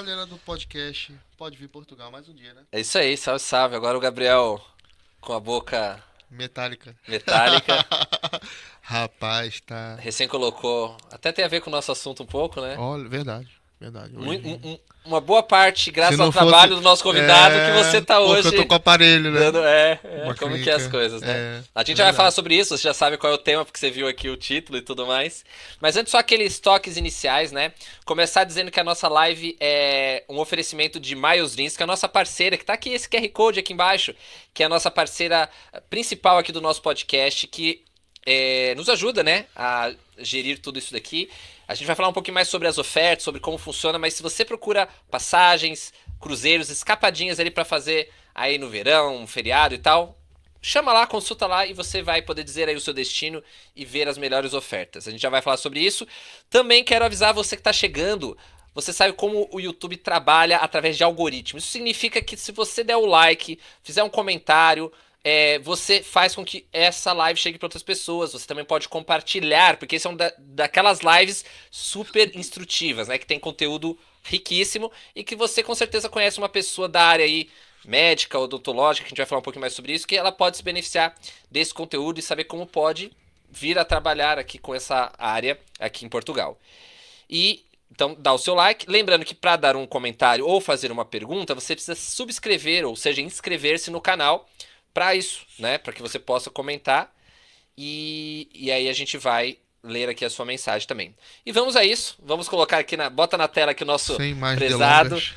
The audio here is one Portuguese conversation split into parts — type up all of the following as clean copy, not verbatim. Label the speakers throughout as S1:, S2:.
S1: galera do podcast. Pode vir Portugal mais um dia, né?
S2: É isso aí, salve, salve. Agora o Gabriel com a boca
S1: Metallica.
S2: metálica,
S1: Rapaz, tá.
S2: recém colocou. Até tem a ver com o nosso assunto um pouco, né?
S1: Olha, verdade. Verdade. Hoje.
S2: Uma boa parte,
S1: Se
S2: graças ao
S1: não fosse.
S2: trabalho do nosso convidado, que você tá
S1: Porque
S2: hoje
S1: eu tô com o aparelho, né?
S2: dando.
S1: Uma
S2: Como que é as
S1: clínica.
S2: coisas, né? A gente já vai
S1: Verdade.
S2: falar sobre isso, você já sabe qual é o tema, porque você viu aqui o título e tudo mais. Mas antes, só aqueles toques iniciais, né? Começar dizendo que a nossa live é um oferecimento de Miles Jeans, que é a nossa parceira, que tá aqui, esse QR Code aqui embaixo, que é a nossa parceira principal aqui do nosso podcast, que nos ajuda, né, a gerir tudo isso daqui. A gente vai falar um pouquinho mais sobre as ofertas, sobre como funciona, mas se você procura passagens, cruzeiros, escapadinhas ali pra fazer aí no verão, um feriado e tal, chama lá, consulta lá e você vai poder dizer aí o seu destino e ver as melhores ofertas. A gente já vai falar sobre isso. Também quero avisar você que tá chegando. Você sabe como o YouTube trabalha através de algoritmos. Isso significa que se você der o like, fizer um comentário, você faz com que essa live chegue para outras pessoas. Você também pode compartilhar, porque esse é daquelas lives super instrutivas, né? Que tem conteúdo riquíssimo e que você com certeza conhece uma pessoa da área aí médica, odontológica, que a gente vai falar um pouquinho mais sobre isso, que ela pode se beneficiar desse conteúdo e saber como pode vir a trabalhar aqui com essa área aqui em Portugal. E então dá o seu like, lembrando que para dar um comentário ou fazer uma pergunta, você precisa subscrever, ou seja, inscrever-se no canal para isso, né? Para que você possa comentar e aí a gente vai ler aqui a sua mensagem também. E vamos a isso, vamos colocar aqui bota na tela aqui o nosso
S1: Sem mais
S2: prezado.
S1: delongas.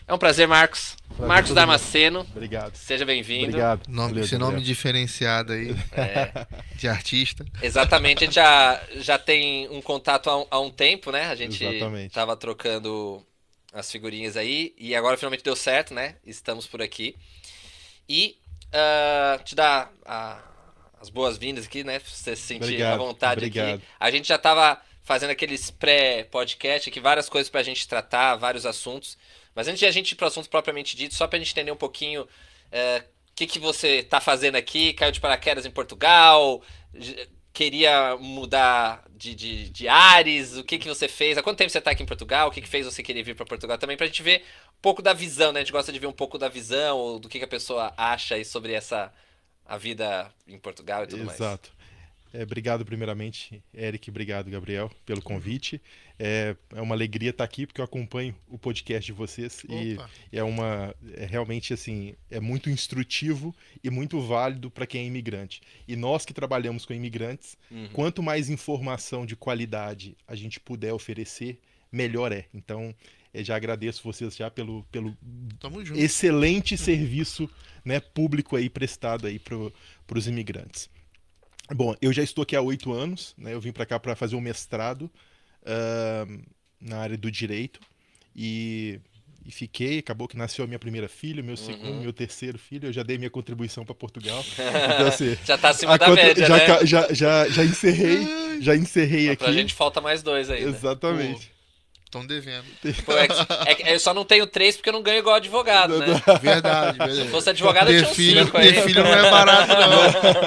S2: É um prazer, Marcos.
S3: Prazer
S2: Marcos
S3: todo
S2: Damasceno.
S3: Obrigado.
S2: Seja bem-vindo.
S3: Obrigado.
S1: Nome, esse nome diferenciado aí. De artista.
S2: Exatamente, a gente já tem um contato há um tempo, né? A gente
S3: Exatamente.
S2: tava trocando as figurinhas aí e agora finalmente deu certo, né? Estamos por aqui. E te dar as boas-vindas aqui, né? Pra você se sentir
S3: Obrigado,
S2: à vontade
S3: obrigado.
S2: aqui. A gente já tava fazendo aqueles pré-podcast aqui, várias coisas pra gente tratar, vários assuntos. Mas antes de a gente ir pro assunto propriamente dito, só pra gente entender um pouquinho o que você tá fazendo aqui, caiu de paraquedas em Portugal, queria mudar de ares, o que você fez, há quanto tempo você tá aqui em Portugal, o que fez você querer vir pra Portugal também, pra gente ver um pouco da visão, né? A gente gosta de ver um pouco da visão, ou do que a pessoa acha aí sobre a vida em Portugal e tudo mais.
S3: Exato. Obrigado primeiramente, Eric, obrigado, Gabriel, pelo convite. É uma alegria estar aqui porque eu acompanho o podcast de vocês
S1: Opa.
S3: e realmente assim, é muito instrutivo e muito válido para quem é imigrante. E nós que trabalhamos com imigrantes, quanto mais informação de qualidade a gente puder oferecer, melhor é. Então, já agradeço vocês já pelo
S1: Tamo junto.
S3: excelente serviço, né, público aí prestado aí para os imigrantes. Bom, eu já estou aqui há 8 anos, né? Eu vim para cá para fazer um mestrado na área do direito e fiquei. Acabou que nasceu a minha primeira filha, meu segundo, meu terceiro filho. Eu já dei minha contribuição para Portugal. Então, assim,
S2: Já tá acima da média, né?
S3: Já encerrei
S2: Pra
S3: aqui.
S2: gente falta mais 2 ainda.
S3: Exatamente.
S1: Estão devendo.
S2: Pô, eu só não tenho 3 porque eu não ganho igual advogado, né?
S1: Verdade, verdade.
S2: Se fosse advogado, eu tinha uns 5 aí.
S1: Ter filho não é barato,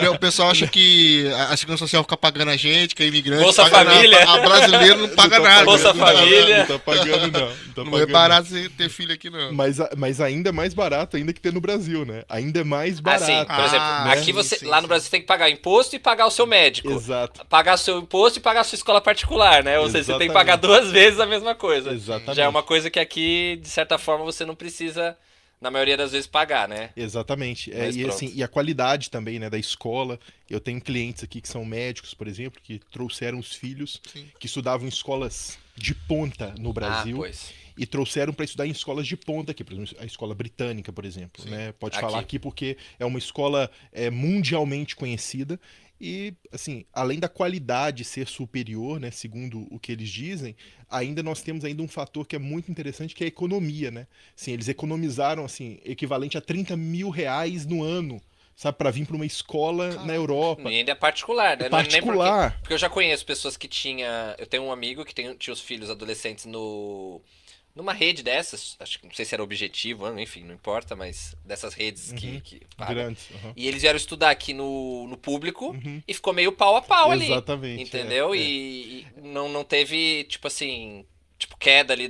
S1: não. O pessoal acha que a segurança social fica pagando a gente, que é imigrante.
S2: Bolsa
S1: paga
S2: Família.
S1: nada. A brasileiro não paga nada.
S2: Bolsa Família.
S3: Não tá pagando, não. Tá
S1: Não é
S3: pagando,
S1: barato você ter filho aqui, não.
S3: Mas ainda é mais barato ainda que ter no Brasil, né? Ainda é mais barato.
S2: Assim, por exemplo,
S1: Ah,
S2: aqui
S1: sim,
S2: você,
S1: sim,
S2: lá no
S1: sim.
S2: Brasil você tem que pagar imposto e pagar o seu médico.
S3: Exato.
S2: Pagar seu imposto e pagar a sua escola particular, né? Ou seja, você tem que pagar 2 vezes a mesma coisa.
S3: Exatamente.
S2: Já é uma coisa que aqui, de certa forma, você não precisa, na maioria das vezes, pagar, né?
S3: Exatamente.
S2: Mas
S3: E,
S2: pronto.
S3: assim, e a qualidade também, né, da escola. Eu tenho clientes aqui que são médicos, por exemplo, que trouxeram os filhos
S1: Sim.
S3: que estudavam em escolas de ponta no Brasil
S2: pois.
S3: e trouxeram para estudar em escolas de ponta aqui, por exemplo, a escola britânica, por exemplo, né? Pode
S2: Aqui.
S3: falar aqui porque é uma escola mundialmente conhecida. E, assim, além da qualidade ser superior, né, segundo o que eles dizem, ainda nós temos ainda um fator que é muito interessante, que é a economia, né? Assim, eles economizaram, assim, equivalente a 30 mil reais no ano, sabe, para vir para uma escola na Europa.
S2: E ainda é particular, né?
S3: É
S2: Não é nem
S3: particular.
S2: porque eu já conheço pessoas que tinha. Eu tenho um amigo que tinha os filhos adolescentes numa rede dessas, acho que não sei se era Objetivo, enfim, não importa, mas dessas redes que pagam.
S3: Grandes. Uhum.
S2: E eles vieram estudar aqui no público e ficou meio pau a pau ali.
S3: Exatamente,
S2: Entendeu? E não teve, tipo assim, tipo queda ali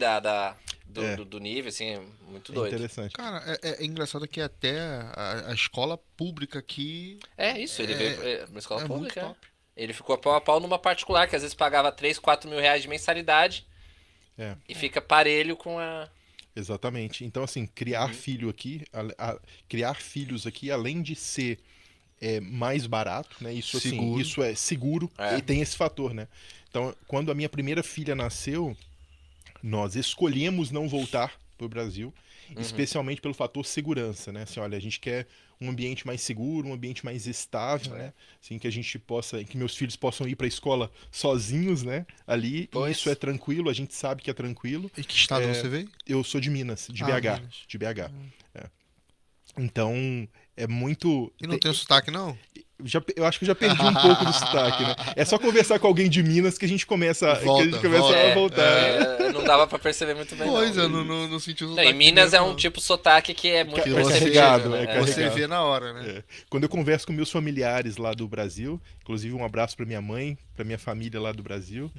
S2: do nível, assim, é muito
S3: É
S2: doido.
S3: interessante.
S1: Cara, é engraçado que até a escola pública aqui
S2: É isso, ele veio pra uma escola
S1: é muito
S2: pública.
S1: top.
S2: Ele ficou pau a pau numa particular, que às vezes pagava 3, 4 mil reais de mensalidade
S3: É.
S2: e fica parelho com a.
S3: Exatamente. Então, assim, criar
S2: Uhum.
S3: filho aqui, criar filhos aqui, além de ser mais barato, né? Isso assim,
S1: Seguro.
S3: isso é seguro
S2: É.
S3: e tem esse fator, né? Então, quando a minha primeira filha nasceu, nós escolhemos não voltar para o Brasil, especialmente pelo fator segurança, né? Assim, olha, a gente quer um ambiente mais seguro, um ambiente mais estável, né? Assim, que a gente possa, que meus filhos possam ir para a escola sozinhos, né? Ali, e
S2: Pois.
S3: isso é tranquilo, a gente sabe que é tranquilo.
S1: E que estado
S3: É,
S1: você veio?
S3: Eu sou de Minas, de
S1: Ah,
S3: BH,
S1: Minas.
S3: de BH. É. Então, é muito.
S1: E não tem sotaque, não?
S3: Eu acho que eu já perdi um pouco do sotaque, né? É só conversar com alguém de Minas que a gente começa,
S1: Volta,
S3: a voltar.
S2: Não dava pra perceber muito bem,
S1: Pois,
S2: não.
S1: eu não senti o
S2: Não,
S1: sotaque.
S2: em Minas
S1: mesmo,
S2: é um
S1: não.
S2: tipo de sotaque que é muito
S1: Que
S2: perceptível,
S3: carregado,
S2: né?
S3: é carregado.
S1: Você vê na hora, né?
S3: É. Quando eu converso com meus familiares lá do Brasil, inclusive um abraço para minha mãe, para minha família lá do Brasil,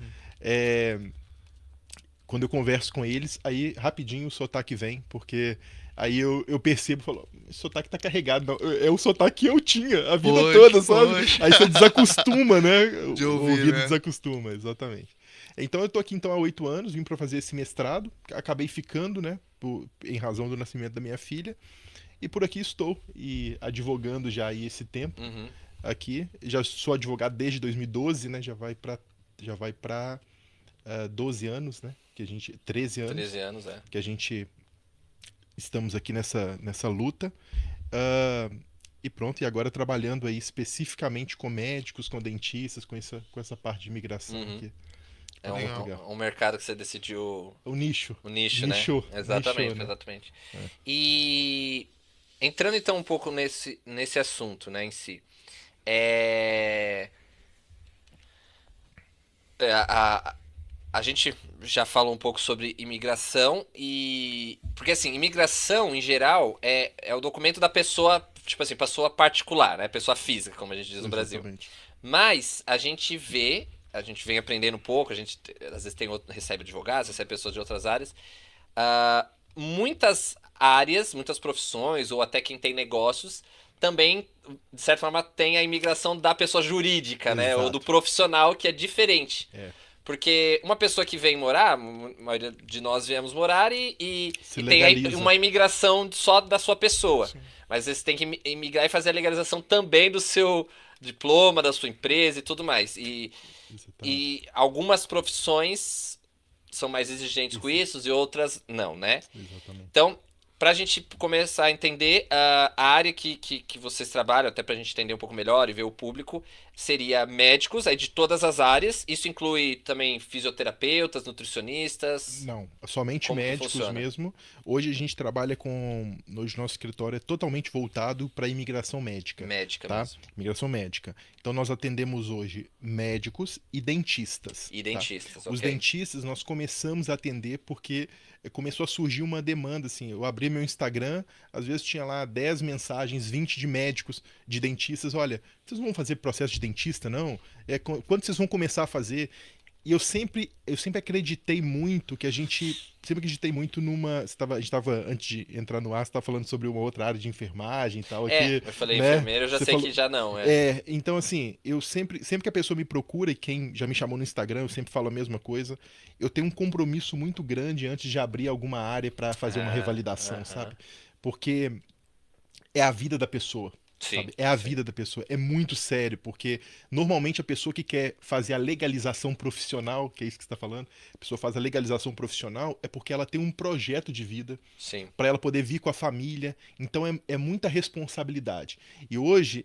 S3: quando eu converso com eles, aí rapidinho o sotaque vem, porque aí eu percebo, falo, esse sotaque tá carregado, não, é o sotaque que eu tinha a vida
S1: Pois,
S3: toda, sabe?
S1: pois.
S3: Aí você desacostuma, né?
S1: De
S3: O
S1: ouvir,
S3: ouvido
S1: né?
S3: desacostuma, exatamente. Então eu tô aqui então há 8 anos, vim para fazer esse mestrado, acabei ficando, né, em razão do nascimento da minha filha, e por aqui estou, e advogando já aí esse tempo
S2: Uhum.
S3: aqui. Já sou advogado desde 2012, né? Já vai para 12 anos, né? Que a gente 13 anos
S2: 13 anos, é.
S3: que a gente estamos aqui nessa luta. Ah, e pronto, e agora trabalhando aí especificamente com médicos, com dentistas, com essa parte de imigração
S2: Uhum.
S3: aqui.
S2: É
S3: Legal.
S2: um mercado que você decidiu.
S3: O nicho.
S2: O nicho,
S3: Nichou,
S2: né? Exatamente,
S3: nichou, né?
S2: exatamente. E entrando então um pouco nesse assunto, né, em si. É... é, a gente já falou um pouco sobre imigração e... Porque, assim, imigração, em geral, é o documento da pessoa, tipo assim, pessoa particular, né? Pessoa física, como a gente diz no Brasil.
S3: Exatamente.
S2: Mas a gente vem aprendendo um pouco, a gente às vezes recebe advogados, recebe pessoas de outras áreas. Muitas áreas, muitas profissões, ou até quem tem negócios, também, de certa forma, tem a imigração da pessoa jurídica, né? Ou
S3: Exato.
S2: do profissional, que é diferente.
S3: É.
S2: Porque uma pessoa que vem morar, a maioria de nós viemos morar e
S3: Se
S2: tem
S3: legaliza.
S2: uma imigração só da sua pessoa. Mas você tem que imigrar e fazer a legalização também do seu diploma, da sua empresa e tudo mais. E algumas profissões são mais exigentes com isso e outras não, né?
S3: Exatamente.
S2: Então, pra gente começar a entender a área que vocês trabalham, até pra gente entender um pouco melhor e ver o público, seria médicos, aí de todas as áreas. Isso inclui também fisioterapeutas, nutricionistas.
S3: Não, somente
S2: Como que
S3: médicos
S2: funciona?
S3: mesmo. Hoje a gente trabalha com. Hoje nosso escritório é totalmente voltado para imigração médica.
S2: Médica
S3: Tá?
S2: mesmo.
S3: Imigração médica. Então nós atendemos hoje médicos e dentistas.
S2: E
S3: tá?
S2: dentistas,
S3: Os
S2: ok.
S3: dentistas nós começamos a atender porque começou a surgir uma demanda, assim, eu abri meu Instagram, às vezes tinha lá 10 mensagens, 20 de médicos, de dentistas, olha, vocês não vão fazer processo de dentista, não? Quando vocês vão começar a fazer? E eu sempre acreditei muito numa. A gente estava, antes de entrar no ar, você estava falando sobre uma outra área de enfermagem e tal. Aqui,
S2: Eu falei
S3: né?
S2: enfermeiro, eu já
S3: Você
S2: sei
S3: falou-
S2: que já não.
S3: Então assim, eu sempre que a pessoa me procura, e quem já me chamou no Instagram, eu sempre falo a mesma coisa, eu tenho um compromisso muito grande antes de abrir alguma área para fazer uma revalidação,
S2: aham.
S3: sabe? Porque é a vida da pessoa.
S2: Sim,
S3: Sabe? É a
S2: sim.
S3: vida da pessoa. É muito sério, porque normalmente a pessoa que quer fazer a legalização profissional, que é isso que você está falando, a pessoa faz a legalização profissional, é porque ela tem um projeto de vida
S2: Sim.
S3: para ela poder vir com a família. Então é muita responsabilidade. E hoje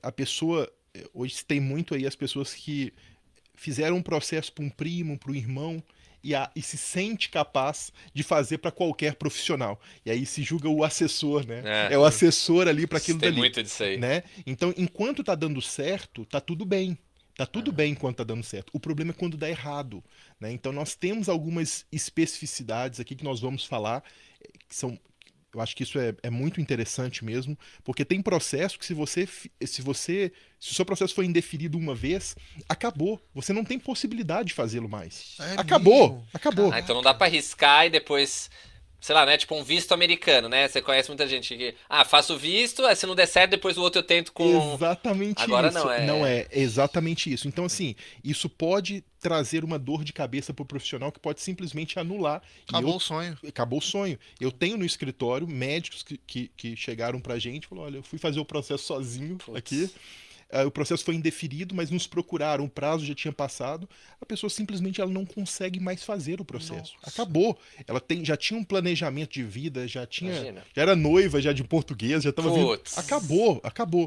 S3: a pessoa, hoje se tem muito aí as pessoas que fizeram um processo para um primo, para um irmão, e se sente capaz de fazer para qualquer profissional. E aí se julga o assessor, né? É o assessor ali para aquilo
S2: Tem
S3: dali.
S2: muito disso aí.
S3: Né? Então, enquanto tá dando certo, tá tudo bem. Tá tudo bem enquanto tá dando certo. O problema é quando dá errado, né? Então nós temos algumas especificidades aqui que nós vamos falar, que são Eu acho que isso é muito interessante mesmo, porque tem processo que se o seu processo foi indeferido uma vez, acabou. Você não tem possibilidade de fazê-lo mais.
S1: É
S3: Acabou,
S1: mesmo?
S3: acabou.
S2: Ah, então não dá pra arriscar e depois, sei lá, né? Tipo um visto americano, né? Você conhece muita gente que, faço o visto, aí se não der certo, depois o outro eu tento com.
S3: Exatamente
S2: Agora
S3: isso.
S2: não,
S3: Não é exatamente isso. Então, assim, isso pode trazer uma dor de cabeça pro profissional que pode simplesmente anular.
S1: Acabou o sonho.
S3: Acabou o sonho. Eu tenho no escritório médicos que chegaram pra gente e falaram: olha, eu fui fazer o processo sozinho
S2: Putz.
S3: aqui. O processo foi indeferido, mas nos procuraram, o prazo já tinha passado. A pessoa simplesmente ela não consegue mais fazer o processo.
S1: Nossa.
S3: Acabou. Ela já tinha um planejamento de vida, já
S2: Imagina.
S3: era noiva já de português, já estava vindo.
S2: Putz.
S3: Acabou.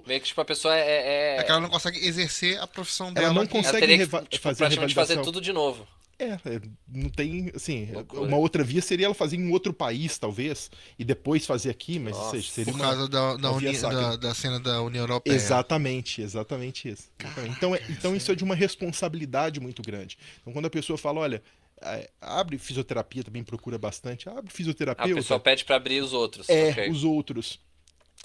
S2: Meio que tipo a pessoa
S1: É que ela não consegue exercer a profissão dela.
S3: Ela não
S1: aqui.
S2: Ela
S3: consegue
S2: teria que, tipo,
S3: fazer a
S2: praticamente fazer
S3: revalidação.
S2: tudo de novo.
S3: Não tem, assim,
S2: Loucura.
S3: uma outra via seria ela fazer em outro país, talvez, e depois fazer aqui, mas ou
S2: Nossa.
S3: seja, seria
S1: Por
S3: uma...
S1: causa da,
S3: uma via sacra.
S1: da cena da União Europeia.
S3: Exatamente isso. Então isso é de uma responsabilidade muito grande. Então quando a pessoa fala, olha, abre fisioterapia, também procura bastante, abre
S2: Ah, o
S3: fisioterapeuta,
S2: pessoal pede pra abrir os outros.
S3: é,
S2: Ok.
S3: os outros.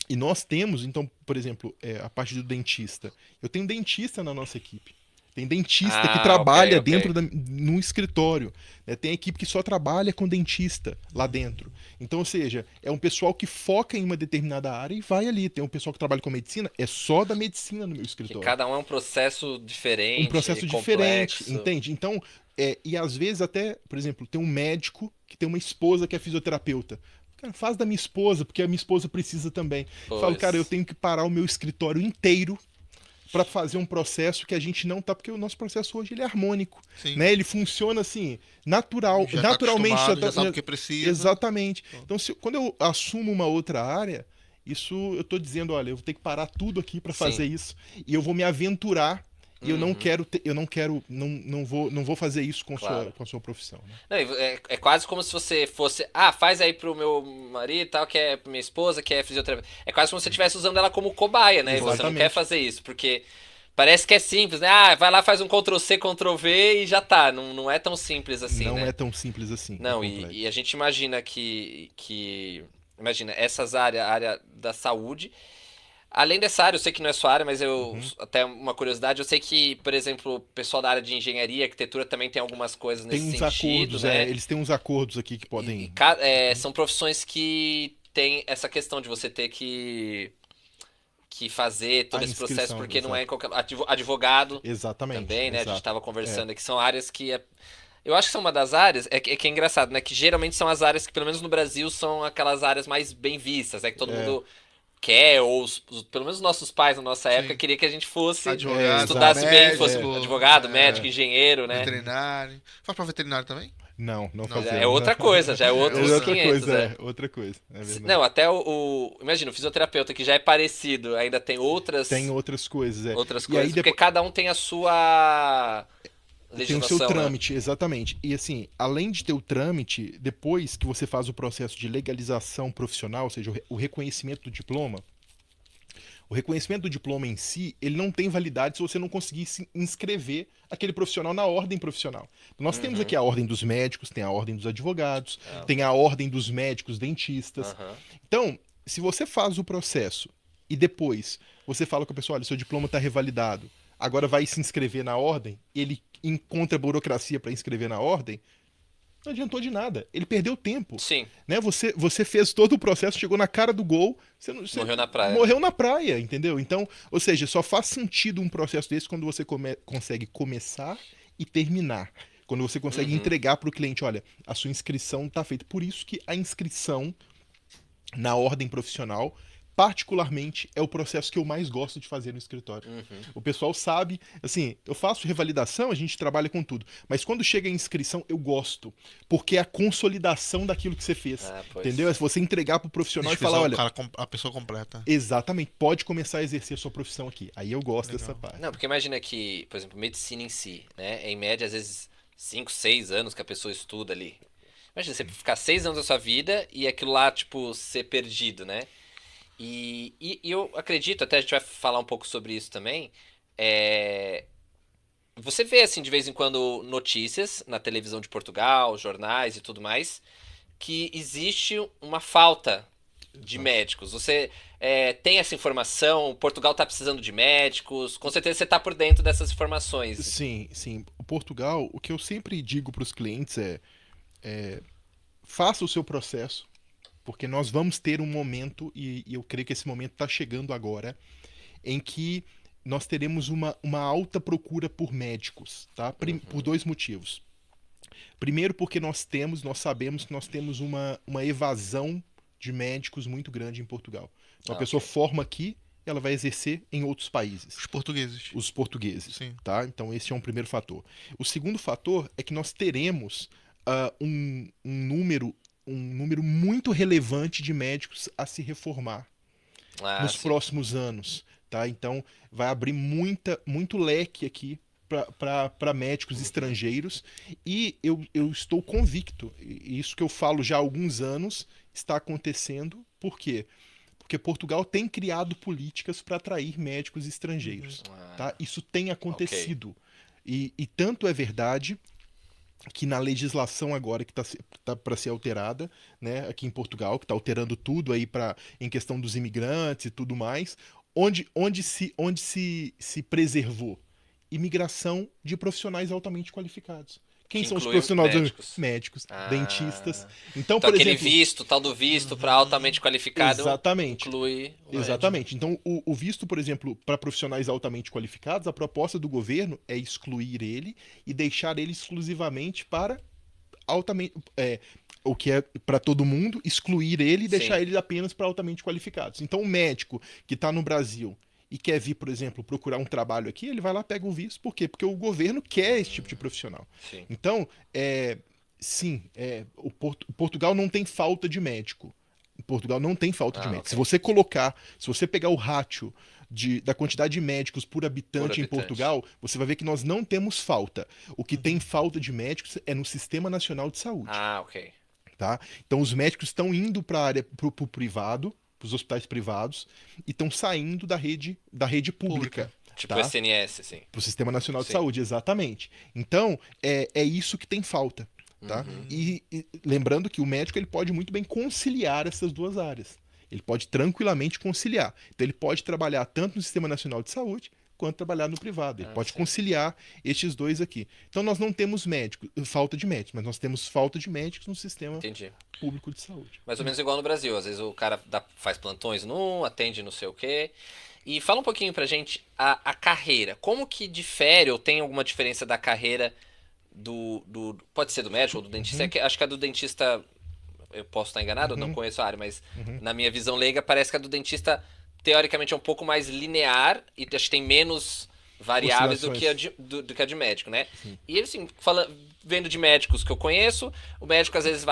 S3: E nós temos, então, por exemplo, a parte do dentista. Eu tenho dentista na nossa equipe. Tem dentista que
S2: Ah,
S3: trabalha
S2: ok.
S3: dentro no escritório. Né? Tem equipe que só trabalha com dentista lá dentro. Então, ou seja, é um pessoal que foca em uma determinada área e vai ali. Tem um pessoal que trabalha com medicina, é só da medicina no meu
S2: Que
S3: escritório.
S2: cada um é um processo diferente,
S3: Um processo
S2: complexo.
S3: diferente, entende? Então, e às vezes até, por exemplo, tem um médico que tem uma esposa que é fisioterapeuta. Cara, faz da minha esposa, porque a minha esposa precisa também. Eu falo,
S2: Pois.
S3: cara, eu tenho que parar o meu escritório inteiro para fazer um processo que a gente não tá, porque o nosso processo hoje ele é harmônico,
S1: Sim.
S3: né? Ele funciona assim,
S1: Já tá
S3: naturalmente,
S1: acostumado, já sabe o que precisa.
S3: exatamente. Então, quando eu assumo uma outra área, isso eu tô dizendo, olha, eu vou ter que parar tudo aqui para
S2: Sim.
S3: fazer isso e eu vou me aventurar. E eu não
S2: Uhum.
S3: quero, não vou fazer isso com
S2: Claro.
S3: com a sua profissão, né?
S2: Não, é quase como se você fosse. Faz aí pro meu marido e tal, que é pra minha esposa, que é fisioterapeuta. É quase como se você estivesse usando ela como cobaia, né? E você não
S3: Exatamente.
S2: quer fazer isso, porque parece que é simples, né? Vai lá, faz um Ctrl+C, Ctrl+V e já tá. Não é tão simples assim,
S3: Não
S2: né?
S3: é tão simples assim.
S2: Não,
S3: é complexo.
S2: e a gente imagina imagina, essas áreas, a área da saúde. Além dessa área, eu sei que não é sua área, mas até uma curiosidade, eu sei que, por exemplo, o pessoal da área de engenharia, arquitetura também tem algumas coisas
S3: Tem
S2: nesse
S3: uns
S2: sentido,
S3: acordos,
S2: né?
S3: eles têm uns acordos aqui que podem.
S2: São profissões que tem essa questão de você ter que fazer todo
S3: A
S2: esse processo,
S3: inscrição,
S2: porque não
S3: exato.
S2: é em qualquer. Advogado
S3: Exatamente.
S2: também, né? A gente
S3: exato.
S2: estava conversando aqui, são áreas que eu acho que são uma das áreas, que é engraçado, né? Que geralmente são as áreas que, pelo menos no Brasil, são aquelas áreas mais bem vistas, né? Que todo mundo quer, ou pelo menos os nossos pais na nossa época
S1: Sim.
S2: queria que a gente fosse,
S1: Advogado,
S2: estudasse bem,
S1: médico,
S2: fosse advogado, médico, engenheiro, né?
S1: Veterinário. Faz pra veterinário também?
S3: Não
S2: Já
S3: fazemos.
S2: é outra coisa, já é outros
S3: outra
S2: 500,
S3: coisa,
S2: né?
S3: outra coisa. É verdade.
S2: Não, até imagina, o fisioterapeuta que já é parecido, ainda tem outras
S3: Tem outras coisas,
S2: outras
S3: E
S2: coisas,
S3: aí
S2: porque
S3: depois
S2: cada um tem a sua
S3: tem o
S2: legislação,
S3: seu
S2: né?
S3: trâmite, exatamente. E assim, além de ter o trâmite, depois que você faz o processo de legalização profissional, ou seja, o reconhecimento do diploma, o reconhecimento do diploma em si, ele não tem validade se você não conseguir se inscrever aquele profissional na ordem profissional. Nós temos aqui a ordem dos médicos, tem a ordem dos advogados, tem a ordem dos médicos dentistas.
S2: Aham.
S3: Então, se você faz o processo e depois você fala com a pessoa, olha, seu diploma está revalidado, agora vai se inscrever na ordem, ele encontra burocracia para inscrever na ordem, não adiantou de nada. Ele perdeu tempo.
S2: Sim,
S3: Né? Você fez todo o processo, chegou na cara do gol, você
S2: morreu na praia.
S3: morreu na praia, entendeu? Então, ou seja, só faz sentido um processo desse quando você consegue começar e terminar. Quando você consegue entregar para o cliente, olha, a sua inscrição está feita. Por isso que a inscrição na ordem profissional, particularmente, é o processo que eu mais gosto de fazer no escritório. O pessoal sabe, assim, eu faço revalidação, a gente trabalha com tudo, mas quando chega a inscrição, eu gosto, porque é a consolidação daquilo que você fez,
S2: Pois.
S3: entendeu? É você entregar pro profissional e
S1: Deixa eu
S3: falar,
S1: pensar,
S3: olha,
S1: a pessoa completa.
S3: exatamente, pode começar a exercer a sua profissão aqui. Aí eu gosto dessa parte.
S2: Não, porque imagina que, por exemplo, medicina em si, né? Em média, às vezes, 5, 6 anos que a pessoa estuda ali. Imagina, você ficar 6 anos da sua vida e aquilo lá, tipo, ser perdido, né? E eu acredito, até a gente vai falar um pouco sobre isso também, você vê, assim, de vez em quando notícias na televisão de Portugal, jornais e tudo mais, que existe uma falta de médicos? Você tem essa informação? Portugal está precisando de médicos? Com certeza você está por dentro dessas informações.
S3: Sim, sim. O Portugal, o que eu sempre digo para os clientes faça o seu processo, porque nós vamos ter um momento, e eu creio que esse momento está chegando agora, em que nós teremos uma alta procura por médicos, tá? Por dois motivos. Primeiro, porque nós sabemos que nós temos uma evasão de médicos muito grande em Portugal. Então, a pessoa forma aqui, ela vai exercer em outros países.
S1: Os portugueses.
S3: Os portugueses,
S1: Sim.
S3: tá? Então, esse é um primeiro fator. O segundo fator é que nós teremos um número muito relevante de médicos a se reformar nos próximos anos, tá? Então, vai abrir muito leque aqui para médicos estrangeiros, e eu estou convicto, e isso que eu falo já há alguns anos está acontecendo. Por quê? Porque Portugal tem criado políticas para atrair médicos estrangeiros, tá? Isso tem acontecido. E tanto é verdade que na legislação agora que tá para ser alterada, né, aqui em Portugal, que está alterando tudo aí em questão dos imigrantes e tudo mais, onde se preservou imigração de profissionais altamente qualificados. Quem
S2: Que
S3: são os
S2: inclui
S3: profissionais?
S2: médicos.
S3: Médicos, dentistas. Então,
S2: Então,
S3: por
S2: aquele
S3: exemplo,
S2: tal do visto para altamente qualificado
S3: exatamente.
S2: inclui o
S3: Exatamente. Então, o visto, por exemplo, para profissionais altamente qualificados, a proposta do governo é excluir ele e deixar ele exclusivamente para altamente. O que é para todo mundo, excluir ele e deixar
S2: Sim.
S3: ele apenas para altamente qualificados. Então, o médico que está no Brasil e quer vir, por exemplo, procurar um trabalho aqui, ele vai lá, pega o visto. Por quê? Porque o governo quer esse tipo de profissional.
S2: Sim.
S3: Então, Portugal não tem falta de médico. Portugal não tem falta de médico.
S2: Ok.
S3: Se você pegar o ratio da quantidade de médicos por habitante em Portugal, você vai ver que nós não temos falta. O que tem falta de médicos é no Sistema Nacional de Saúde.
S2: Ok.
S3: Tá? Então os médicos estão indo para a área pro privado, para os hospitais privados, e estão saindo da rede pública.
S2: Tipo
S3: tá?
S2: o SNS, assim.
S3: Para o Sistema Nacional de
S2: Sim.
S3: Saúde, exatamente. Então, é isso que tem falta. Tá? E lembrando que o médico ele pode muito bem conciliar essas duas áreas. Ele pode tranquilamente conciliar. Então, ele pode trabalhar tanto no Sistema Nacional de Saúde quanto trabalhar no privado. Ele pode conciliar estes dois aqui. Então, nós não temos falta de médicos, mas nós temos falta de médicos no sistema público de saúde.
S2: Mais ou menos igual no Brasil. Às vezes o cara faz plantões atende não sei o quê. E fala um pouquinho pra gente a carreira. Como que difere ou tem alguma diferença da carreira pode ser do médico ou do dentista? Acho que a do dentista, eu posso estar enganado, eu não conheço a área, mas na minha visão leiga parece que a do dentista teoricamente é um pouco mais linear e acho que tem menos variáveis do que a de médico, né? Sim. E assim, vendo de médicos que eu conheço, o médico às vezes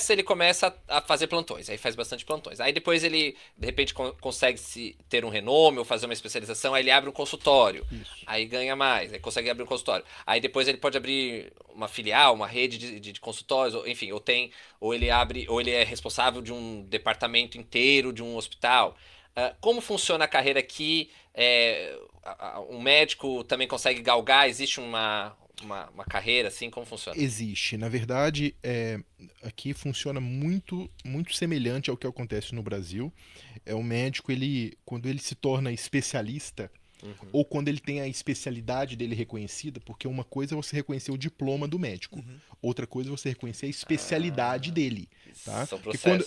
S2: ele começa a fazer plantões, aí faz bastante plantões. Aí depois ele, de repente, consegue ter um renome ou fazer uma especialização, aí ele abre um consultório. Isso. Aí ganha mais, aí consegue abrir um consultório. Aí depois ele pode abrir uma filial, uma rede de consultórios, enfim, ou ele é responsável de um departamento inteiro de um hospital. Como funciona a carreira aqui? Um médico também consegue galgar? Existe uma carreira assim? Como funciona?
S3: Existe. Na verdade, aqui funciona muito, muito semelhante ao que acontece no Brasil. O médico, quando ele se torna especialista, ou quando ele tem a especialidade dele reconhecida, porque uma coisa é você reconhecer o diploma do médico, outra coisa é você reconhecer a especialidade dele. Tá?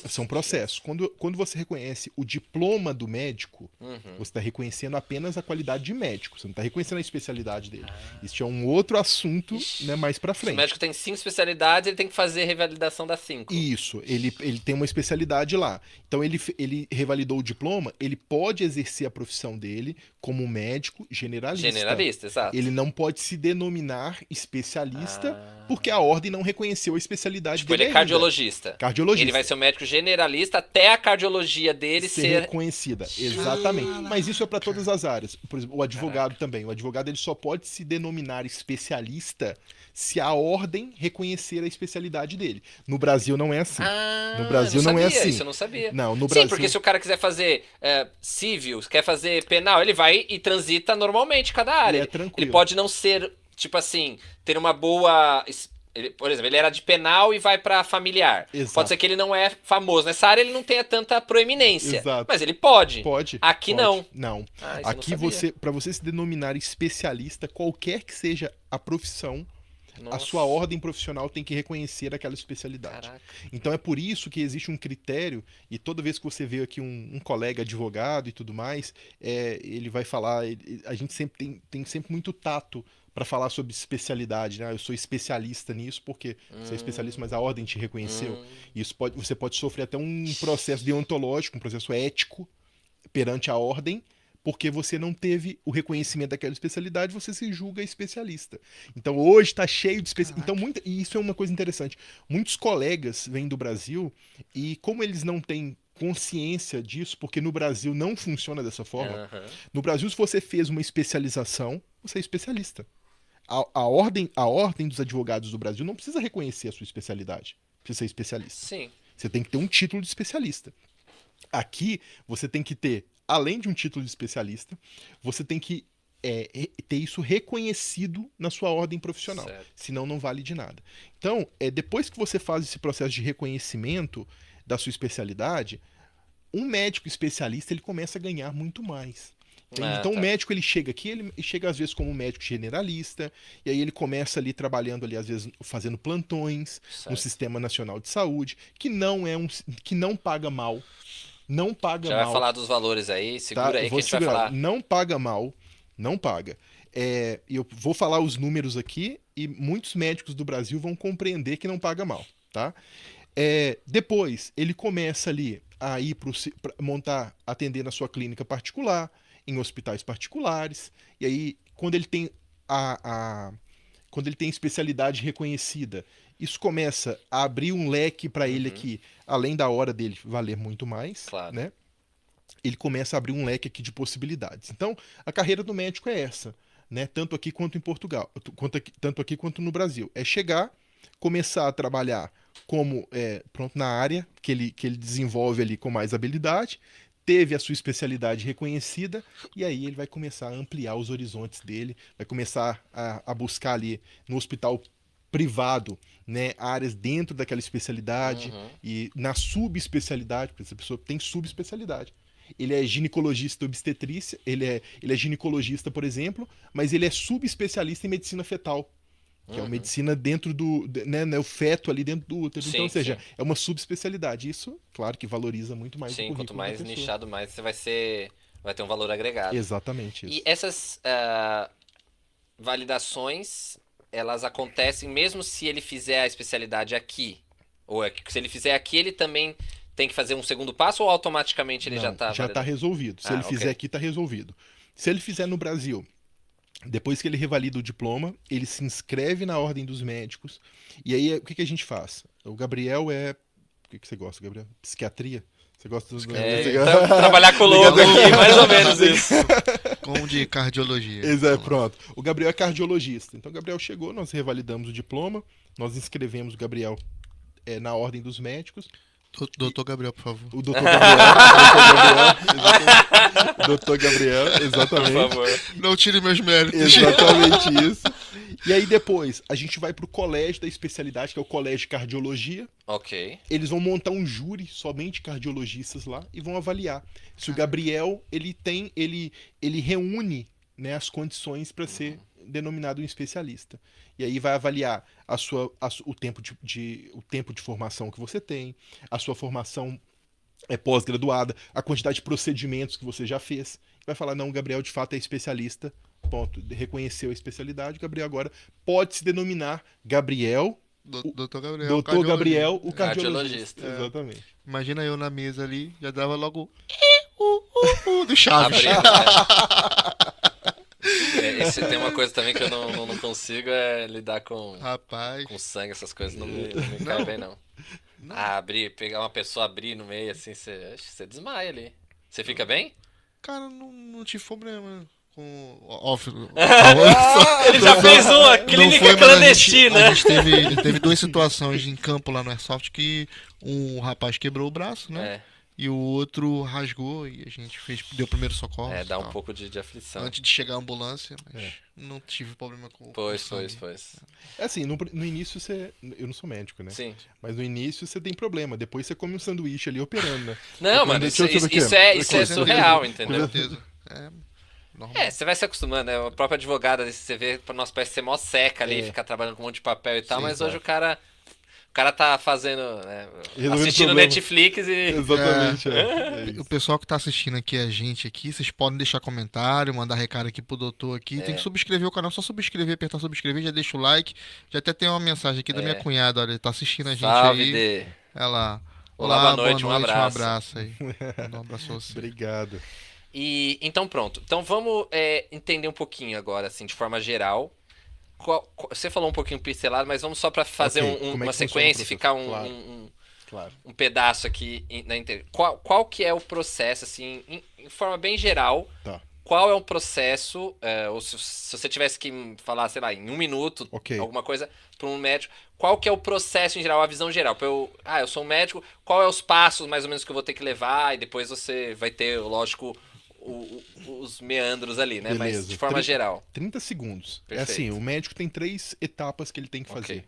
S3: São processos. Quando você reconhece o diploma do médico, você está reconhecendo apenas a qualidade de médico, você não está reconhecendo a especialidade dele. Isso é um outro assunto, né, mais pra frente.
S2: Se o médico tem 5 especialidades, ele tem que fazer revalidação das 5.
S3: Isso, ele tem uma especialidade lá. Então ele revalidou o diploma, ele pode exercer a profissão dele como médico generalista.
S2: Generalista, exato.
S3: Ele não pode se denominar especialista porque a ordem não reconheceu a especialidade dele.
S2: Ele é cardiologista. Ele vai ser um médico generalista até a cardiologia dele ser
S3: reconhecida. Exatamente. Mas isso é para todas as áreas. Por exemplo, o advogado também. O advogado ele só pode se denominar especialista se a ordem reconhecer a especialidade dele. No Brasil não é assim. No Brasil não é assim.
S2: Isso eu não sabia.
S3: Não, no Brasil...
S2: Sim, porque se o cara quiser fazer civil, quer fazer penal, ele vai e transita normalmente cada área.
S3: É tranquilo.
S2: Ele pode não ser, tipo assim, ter uma boa Por exemplo, ele era de penal e vai pra familiar.
S3: Exato.
S2: Pode ser que ele não é famoso. Nessa área ele não tenha tanta proeminência.
S3: Exato.
S2: Mas ele pode.
S3: Pode.
S2: Aqui
S3: pode.
S2: não.
S3: Não.
S2: Ah, isso eu não
S3: Aqui
S2: sabia.
S3: para você se denominar especialista, qualquer que seja a profissão, a
S2: Nossa.
S3: sua ordem profissional tem que reconhecer aquela especialidade.
S2: Caraca.
S3: Então é por isso que existe um critério, e toda vez que você vê aqui um colega advogado e tudo mais, ele vai falar, a gente sempre tem sempre muito tato para falar sobre especialidade, né? Eu sou especialista nisso porque você é especialista, mas a ordem te reconheceu. Isso você pode sofrer até um processo deontológico, um processo ético perante a ordem, porque você não teve o reconhecimento daquela especialidade, você se julga especialista. Então hoje está cheio de especialistas. Então, e isso é uma coisa interessante. Muitos colegas vêm do Brasil e como eles não têm consciência disso, porque no Brasil não funciona dessa forma.
S2: Aham.
S3: No Brasil, se você fez uma especialização, você é especialista. A ordem dos advogados do Brasil não precisa reconhecer a sua especialidade. Precisa ser especialista.
S2: Sim.
S3: Você tem que ter um título de especialista. Aqui, você tem que ter, além de um título de especialista, você tem que ter isso reconhecido na sua ordem profissional.
S2: Certo.
S3: Senão, não vale de nada. Então, depois que você faz esse processo de reconhecimento da sua especialidade, um médico especialista ele começa a ganhar muito mais. Então
S2: tá.
S3: o médico ele chega aqui, ele chega às vezes como um médico generalista, e aí ele começa ali trabalhando ali às vezes fazendo plantões no
S2: Certo.
S3: Sistema Nacional de Saúde, que não paga mal, não paga
S2: Já
S3: mal.
S2: vai falar dos valores aí, segura
S3: Tá?
S2: aí
S3: Eu
S2: que a
S3: vou
S2: gente vai
S3: segurar.
S2: falar.
S3: Não paga mal, não paga. Eu vou falar os números aqui e muitos médicos do Brasil vão compreender que não paga mal, tá? Depois ele começa ali a ir para atender na sua clínica particular, em hospitais particulares, e aí quando ele tem quando ele tem especialidade reconhecida, isso começa a abrir um leque para ele aqui, além da hora dele valer muito mais,
S2: Claro.
S3: né? Ele começa a abrir um leque aqui de possibilidades. Então, a carreira do médico é essa, né? Tanto aqui quanto em Portugal, tanto aqui quanto no Brasil. É chegar, começar a trabalhar como na área que ele desenvolve ali com mais habilidade, teve a sua especialidade reconhecida, e aí ele vai começar a ampliar os horizontes dele, vai começar a buscar ali no hospital privado, né, áreas dentro daquela especialidade e na subespecialidade, porque essa pessoa tem subespecialidade. Ele é ginecologista obstetrícia, ele é ginecologista, por exemplo, mas ele é subespecialista em medicina fetal, que é uma medicina dentro né, o feto ali dentro do útero.
S2: Sim,
S3: então, ou seja,
S2: sim.
S3: é uma subespecialidade. Isso, claro, que valoriza muito mais o
S2: Sim,
S3: currículo
S2: quanto mais
S3: da pessoa.
S2: nichado, mais você vai ter um valor agregado.
S3: Exatamente isso.
S2: E essas validações, elas acontecem mesmo se ele fizer a especialidade aqui? Ou se ele fizer aqui, ele também tem que fazer um segundo passo ou automaticamente ele
S3: Não,
S2: já está
S3: já está resolvido. Se ele
S2: ok.
S3: fizer aqui, está resolvido. Se ele fizer no Brasil, depois que ele revalida o diploma, ele se inscreve na ordem dos médicos. E aí, o que a gente faz? O Gabriel O que você gosta, Gabriel? Psiquiatria? Você gosta dos...
S2: Então, trabalhar com logo aqui, mais ou menos isso.
S1: Com de cardiologia.
S3: Exato, pronto. O Gabriel é cardiologista. Então, o Gabriel chegou, nós revalidamos o diploma, nós inscrevemos o Gabriel na ordem dos médicos.
S1: Doutor Gabriel, por favor.
S3: O doutor Gabriel, exatamente.
S2: Por favor.
S1: Não tire meus méritos.
S3: Exatamente isso. E aí depois, a gente vai pro colégio da especialidade, que é o colégio de cardiologia.
S2: Ok.
S3: Eles vão montar um júri somente cardiologistas lá e vão avaliar se o Gabriel ele reúne, né, as condições para ser denominado um especialista. E aí vai avaliar o tempo de formação que você tem, a sua formação pós-graduada, a quantidade de procedimentos que você já fez. Vai falar, não, o Gabriel de fato é especialista, ponto. Reconheceu a especialidade, o Gabriel agora pode se denominar Gabriel,
S1: Doutor Gabriel.
S3: Doutor
S1: cardiologista.
S3: Gabriel, o
S2: Cardiologista.
S3: cardiologista. Exatamente.
S1: Imagina eu na mesa ali, já dava logo do Chaves.
S2: Abrindo, esse tem uma coisa também que eu não consigo lidar com
S1: Rapaz.
S2: sangue, essas coisas não me caem bem, não. Pegar uma pessoa abrir no meio assim, você desmaia ali. Você fica bem?
S1: Cara, não tive problema com
S2: Ele já fez uma clínica clandestina.
S1: A gente teve duas situações em campo lá no Airsoft que um rapaz quebrou o braço, né? e o outro rasgou e a gente deu o primeiro socorro.
S2: É, dá um pouco de aflição.
S1: Antes de chegar a ambulância, mas não tive problema com
S2: Pois.
S1: sangue.
S3: É assim, no início você. Eu não sou médico, né?
S2: Sim.
S3: Mas no início você tem problema. Depois você come um sanduíche ali operando, né?
S2: Não, mano, isso é surreal, entendeu?
S1: Com certeza. É normal.
S2: É, você vai se acostumando, né? A própria advogada, você vê, nosso parece ser mó seca ali, ficar trabalhando com um monte de papel e tal,
S1: Sim,
S2: mas hoje o cara tá fazendo, né,
S3: Resolvendo
S2: assistindo
S3: problema.
S2: Netflix e...
S3: Exatamente, é
S1: O
S3: isso.
S1: pessoal que tá assistindo aqui, a gente aqui, vocês podem deixar comentário, mandar recado aqui pro doutor aqui. Tem que subscrever o canal, só subscrever, apertar subscrever, já deixa o like. Já até tem uma mensagem aqui da minha cunhada, olha, ele tá assistindo a gente
S2: Salve,
S1: aí.
S2: Dê.
S1: Ela.
S2: Olá, boa noite, um
S1: um
S2: abraço.
S1: abraço aí. Manda um abraço a você.
S3: Obrigado.
S2: E, então pronto. Então vamos entender um pouquinho agora, assim, de forma geral. Você falou um pouquinho pincelado, mas vamos só para fazer
S3: Ok, como é que
S2: uma
S3: funciona o
S2: sequência e
S3: processo?
S2: ficar
S3: Claro.
S2: um pedaço aqui na inteira. Qual que é o processo, assim, em forma bem geral?
S3: Tá.
S2: Qual é o processo, ou se você tivesse que falar, sei lá, em um minuto,
S3: Ok.
S2: alguma coisa para um médico, qual que é o processo em geral, a visão geral? Eu sou um médico, qual é os passos mais ou menos que eu vou ter que levar? E depois você vai ter, lógico, os meandros ali, né? Mas
S3: Beleza.
S2: de forma geral.
S3: 30 segundos. É
S2: Perfeito.
S3: assim, o médico tem 3 etapas que ele tem que fazer.
S2: Ok.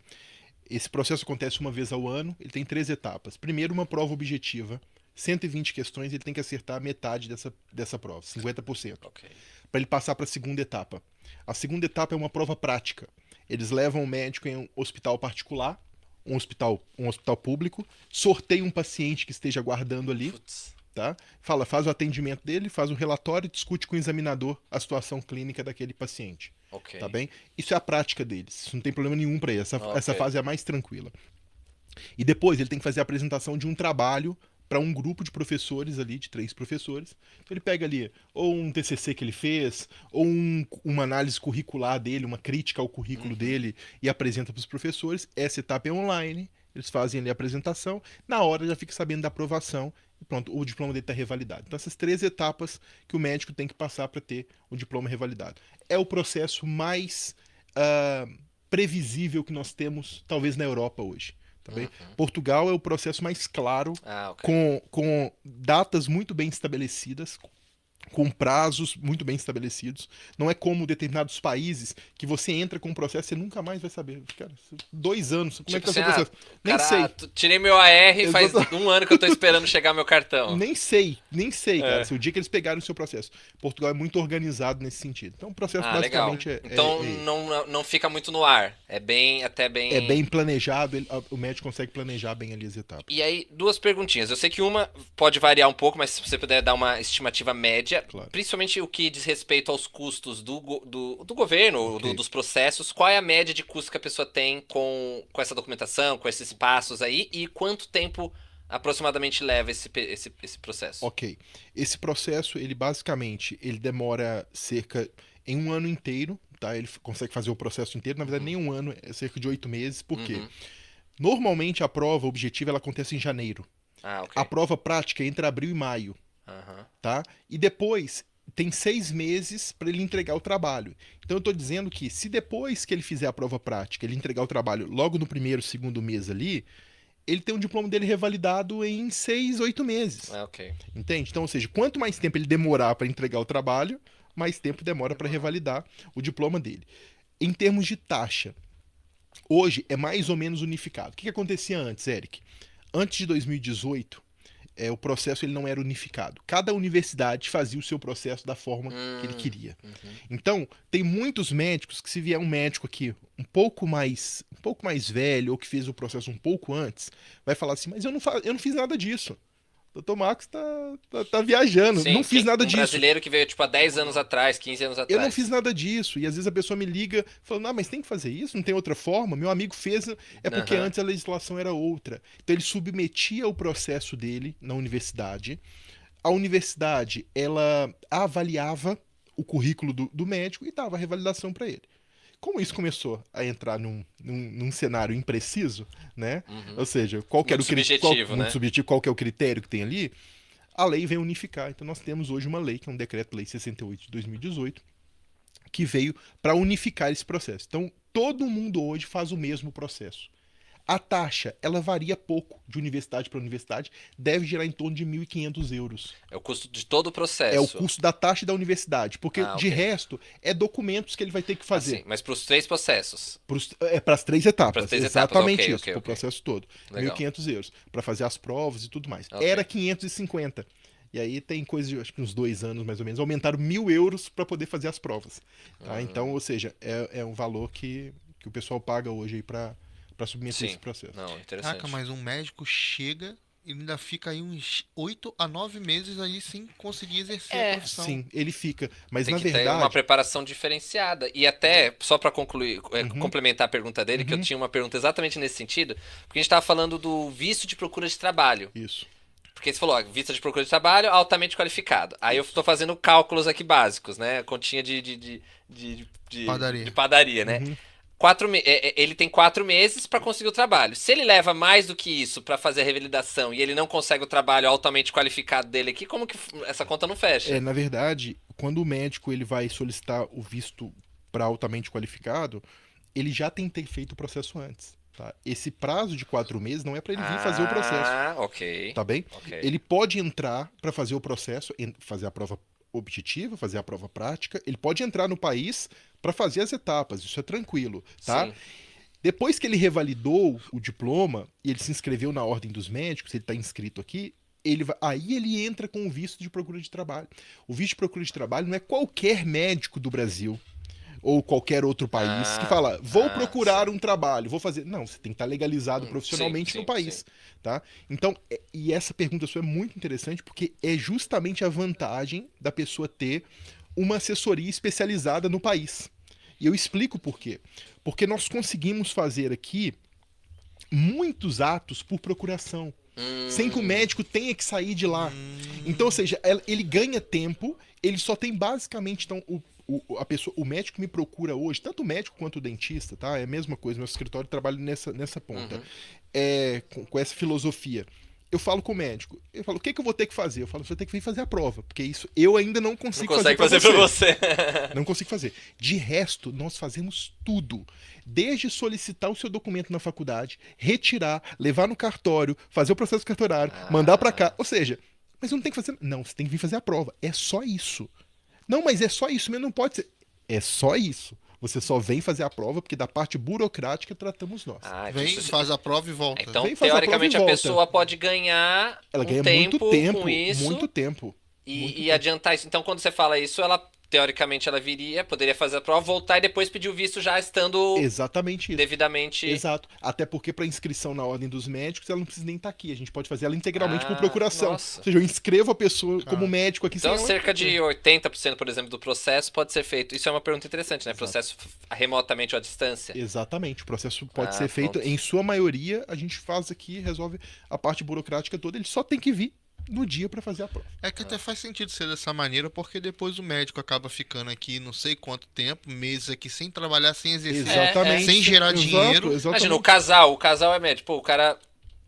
S3: Esse processo acontece uma vez ao ano, ele tem 3 etapas. Primeiro, uma prova objetiva. 120 questões, ele tem que acertar metade dessa prova, 50%.
S2: Ok.
S3: Para ele passar para a segunda etapa. A segunda etapa é uma prova prática. Eles levam o médico em um hospital particular, um hospital público, sorteiam um paciente que esteja aguardando ali,
S2: Putz.
S3: tá? Faz o atendimento dele, faz o relatório e discute com o examinador a situação clínica daquele paciente.
S2: Ok.
S3: Tá bem? Isso é a prática deles. Isso não tem problema nenhum para ele. Essa fase é a mais tranquila. E depois ele tem que fazer a apresentação de um trabalho para um grupo de professores ali, de 3 professores. Então ele pega ali ou um TCC que ele fez, ou uma análise curricular dele, uma crítica ao currículo dele e apresenta para os professores. Essa etapa é online. Eles fazem ali a apresentação. Na hora já fica sabendo da aprovação e pronto, o diploma dele está revalidado. Então essas 3 etapas que o médico tem que passar para ter o diploma revalidado. É o processo mais previsível que nós temos, talvez, na Europa hoje. Tá bem? Portugal é o processo mais claro,
S2: Ok.
S3: com datas muito bem estabelecidas, com prazos muito bem estabelecidos. Não é como determinados países que você entra com um processo e você nunca mais vai saber. Cara, 2 anos, como é que tá o seu processo? Nem sei.
S2: Tirei meu AR faz
S3: Exato.
S2: 1 ano que eu tô esperando chegar meu cartão.
S3: Nem sei, cara. Se o dia que eles pegaram o seu processo. Portugal é muito organizado nesse sentido. Então o processo
S2: Legal.
S3: basicamente
S2: Então não fica muito no ar. É bem.
S3: é bem planejado, o médico consegue planejar bem ali as etapas.
S2: E aí, 2 perguntinhas. Eu sei que uma pode variar um pouco, mas se você puder dar uma estimativa média,
S3: Claro.
S2: principalmente o que diz respeito aos custos do governo,
S3: Ok.
S2: dos processos, qual é a média de custo que a pessoa tem com essa documentação, com esses passos aí, e quanto tempo aproximadamente leva esse processo?
S3: Ok. Esse processo, ele basicamente, ele demora em 1 ano inteiro, tá? Ele consegue fazer o processo inteiro, na verdade nem 1 ano, é cerca de 8 meses, por quê? Normalmente a prova objetiva ela acontece em janeiro.
S2: Ok.
S3: A prova prática é entre abril e maio,
S2: Aham.
S3: tá? E depois tem 6 meses para ele entregar o trabalho. Então eu estou dizendo que se depois que ele fizer a prova prática, ele entregar o trabalho logo no primeiro, segundo mês ali, ele tem um diploma dele revalidado em 6, 8 meses.
S2: Ok.
S3: Entende? Então, ou seja, quanto mais tempo ele demorar para entregar o trabalho, mais tempo demora para revalidar o diploma dele. Em termos de taxa, hoje é mais ou menos unificado. O que acontecia antes, Eric? Antes de 2018, o processo ele não era unificado. Cada universidade fazia o seu processo da forma que ele queria. Então, tem muitos médicos que, se vier um médico aqui um pouco mais velho ou que fez o processo um pouco antes, vai falar assim, mas eu não fiz nada disso. Dr. Marcos tá viajando.
S2: Sim,
S3: não fiz nada
S2: um
S3: disso.
S2: brasileiro que veio, tipo, há 10 anos atrás, 15 anos
S3: Eu
S2: atrás.
S3: não fiz nada disso. E às vezes a pessoa me liga falando, mas tem que fazer isso? Não tem outra forma? Meu amigo fez, é porque antes a legislação era outra. Então ele submetia o processo dele na universidade. A universidade, ela avaliava o currículo do médico e dava a revalidação para ele. Como isso começou a entrar num cenário impreciso, né? Ou seja, qual que era
S2: Muito subjetivo,
S3: qual que é o critério que tem ali, a lei veio unificar. Então nós temos hoje uma lei, que é um decreto-lei 68 de 2018, que veio para unificar esse processo. Então todo mundo hoje faz o mesmo processo. A taxa, ela varia pouco de universidade para universidade, deve girar em torno de 1.500 euros.
S2: É o custo de todo o processo.
S3: É o custo da taxa da universidade, porque
S2: Ah,
S3: de
S2: ok.
S3: resto é documentos que ele vai ter que fazer.
S2: Assim, mas para os 3 processos.
S3: Para as 3 etapas.
S2: Pras 3 etapas,
S3: Exatamente
S2: ok,
S3: isso,
S2: ok,
S3: pro
S2: ok.
S3: processo todo.
S2: Legal.
S3: 1.500 euros. Para fazer as provas e tudo mais.
S2: Ok.
S3: Era 550. E aí tem coisa de, acho que uns 2 anos mais ou menos, aumentaram 1.000 euros para poder fazer as provas. Tá? Então, ou seja, é um valor que o pessoal paga hoje aí para submeter
S2: Sim.
S3: esse processo.
S2: Não, interessante.
S1: Caraca, mas um médico chega e ainda fica aí uns 8 a 9 meses aí sem conseguir exercer
S2: É,
S1: a profissão.
S3: Sim, ele fica. Mas
S2: Tem
S3: na
S2: que ter
S3: verdade.
S2: uma preparação diferenciada. E até, só para concluir, complementar a pergunta dele, que eu tinha uma pergunta exatamente nesse sentido, porque a gente estava falando do visto de procura de trabalho.
S3: Isso.
S2: Porque você falou, ó, visto de procura de trabalho altamente qualificado. Aí eu estou fazendo cálculos aqui básicos, né? Continha de
S1: Padaria.
S2: de padaria, né? Ele tem 4 meses para conseguir o trabalho. Se ele leva mais do que isso para fazer a revalidação e ele não consegue o trabalho altamente qualificado dele aqui, como que essa conta não fecha?
S3: Na verdade, quando o médico ele vai solicitar o visto para altamente qualificado, ele já tem que ter feito o processo antes. Tá? Esse prazo de 4 meses não é para ele vir fazer o processo.
S2: Ah, ok.
S3: Tá bem?
S2: Ok.
S3: Ele pode entrar para fazer o processo, fazer a prova objetiva, fazer a prova prática. Ele pode entrar no país para fazer as etapas. Isso é tranquilo, tá?
S2: Sim.
S3: Depois que ele revalidou o diploma e ele se inscreveu na ordem dos médicos, ele está inscrito aqui, aí ele entra com o visto de procura de trabalho. O visto de procura de trabalho não é qualquer médico do Brasil ou qualquer outro país que fala, vou procurar um trabalho, vou fazer. Não, você tem que estar legalizado profissionalmente
S2: sim,
S3: no país,
S2: sim.
S3: tá? Então, e essa pergunta sua é muito interessante porque é justamente a vantagem da pessoa ter uma assessoria especializada no país. E eu explico por quê. Porque nós conseguimos fazer aqui muitos atos por procuração, sem que o médico tenha que sair de lá. Então, ou seja, ele ganha tempo, ele só tem basicamente, então, o médico me procura hoje, tanto o médico quanto o dentista, tá? É a mesma coisa, meu escritório trabalha nessa ponta. Com essa filosofia. Eu falo com o médico, eu falo, o que eu vou ter que fazer? Eu falo, você vai ter que vir fazer a prova, porque isso eu ainda não consigo
S2: Não consegue
S3: fazer
S2: fazer
S3: pra
S2: pra
S3: você.
S2: você.
S3: Não consigo fazer. De resto, nós fazemos tudo. Desde solicitar o seu documento na faculdade, retirar, levar no cartório, fazer o processo cartorário, mandar pra cá. Ou seja, mas eu não tem que fazer. Não, você tem que vir fazer a prova. É só isso. Não, mas é só isso mesmo, não pode ser. É só isso. Você só vem fazer a prova porque da parte burocrática tratamos nós.
S1: Vem, faz a prova e volta.
S2: Então,
S3: Vem, faz a
S2: teoricamente,
S3: prova
S2: a
S3: e volta.
S2: pessoa pode ganhar
S3: Ela ganha
S2: tempo
S3: muito tempo,
S2: com isso
S3: muito tempo.
S2: e adiantar isso. Então, quando você fala isso, teoricamente, ela poderia fazer a prova, voltar e depois pedir o visto já estando
S3: Exatamente isso.
S2: devidamente...
S3: Exato. Até porque para inscrição na ordem dos médicos, ela não precisa nem estar aqui. A gente pode fazer ela integralmente por procuração.
S2: Nossa.
S3: Ou seja, eu inscrevo a pessoa como médico aqui.
S2: Então,
S3: sem ela-
S2: cerca de 80%, por exemplo, do processo pode ser feito. Isso é uma pergunta interessante, né? Processo remotamente ou à distância.
S3: Exatamente. O processo pode
S2: Ah,
S3: ser feito,
S2: pronto.
S3: em sua maioria, a gente faz aqui, resolve a parte burocrática toda. Ele só tem que vir no dia para fazer a prova.
S1: É que até faz sentido ser dessa maneira, porque depois o médico acaba ficando aqui não sei quanto tempo, meses aqui sem trabalhar, sem exercer,
S3: Exatamente.
S1: sem gerar dinheiro.
S3: Exatamente.
S2: Imagina, o casal é médico. Pô, o cara,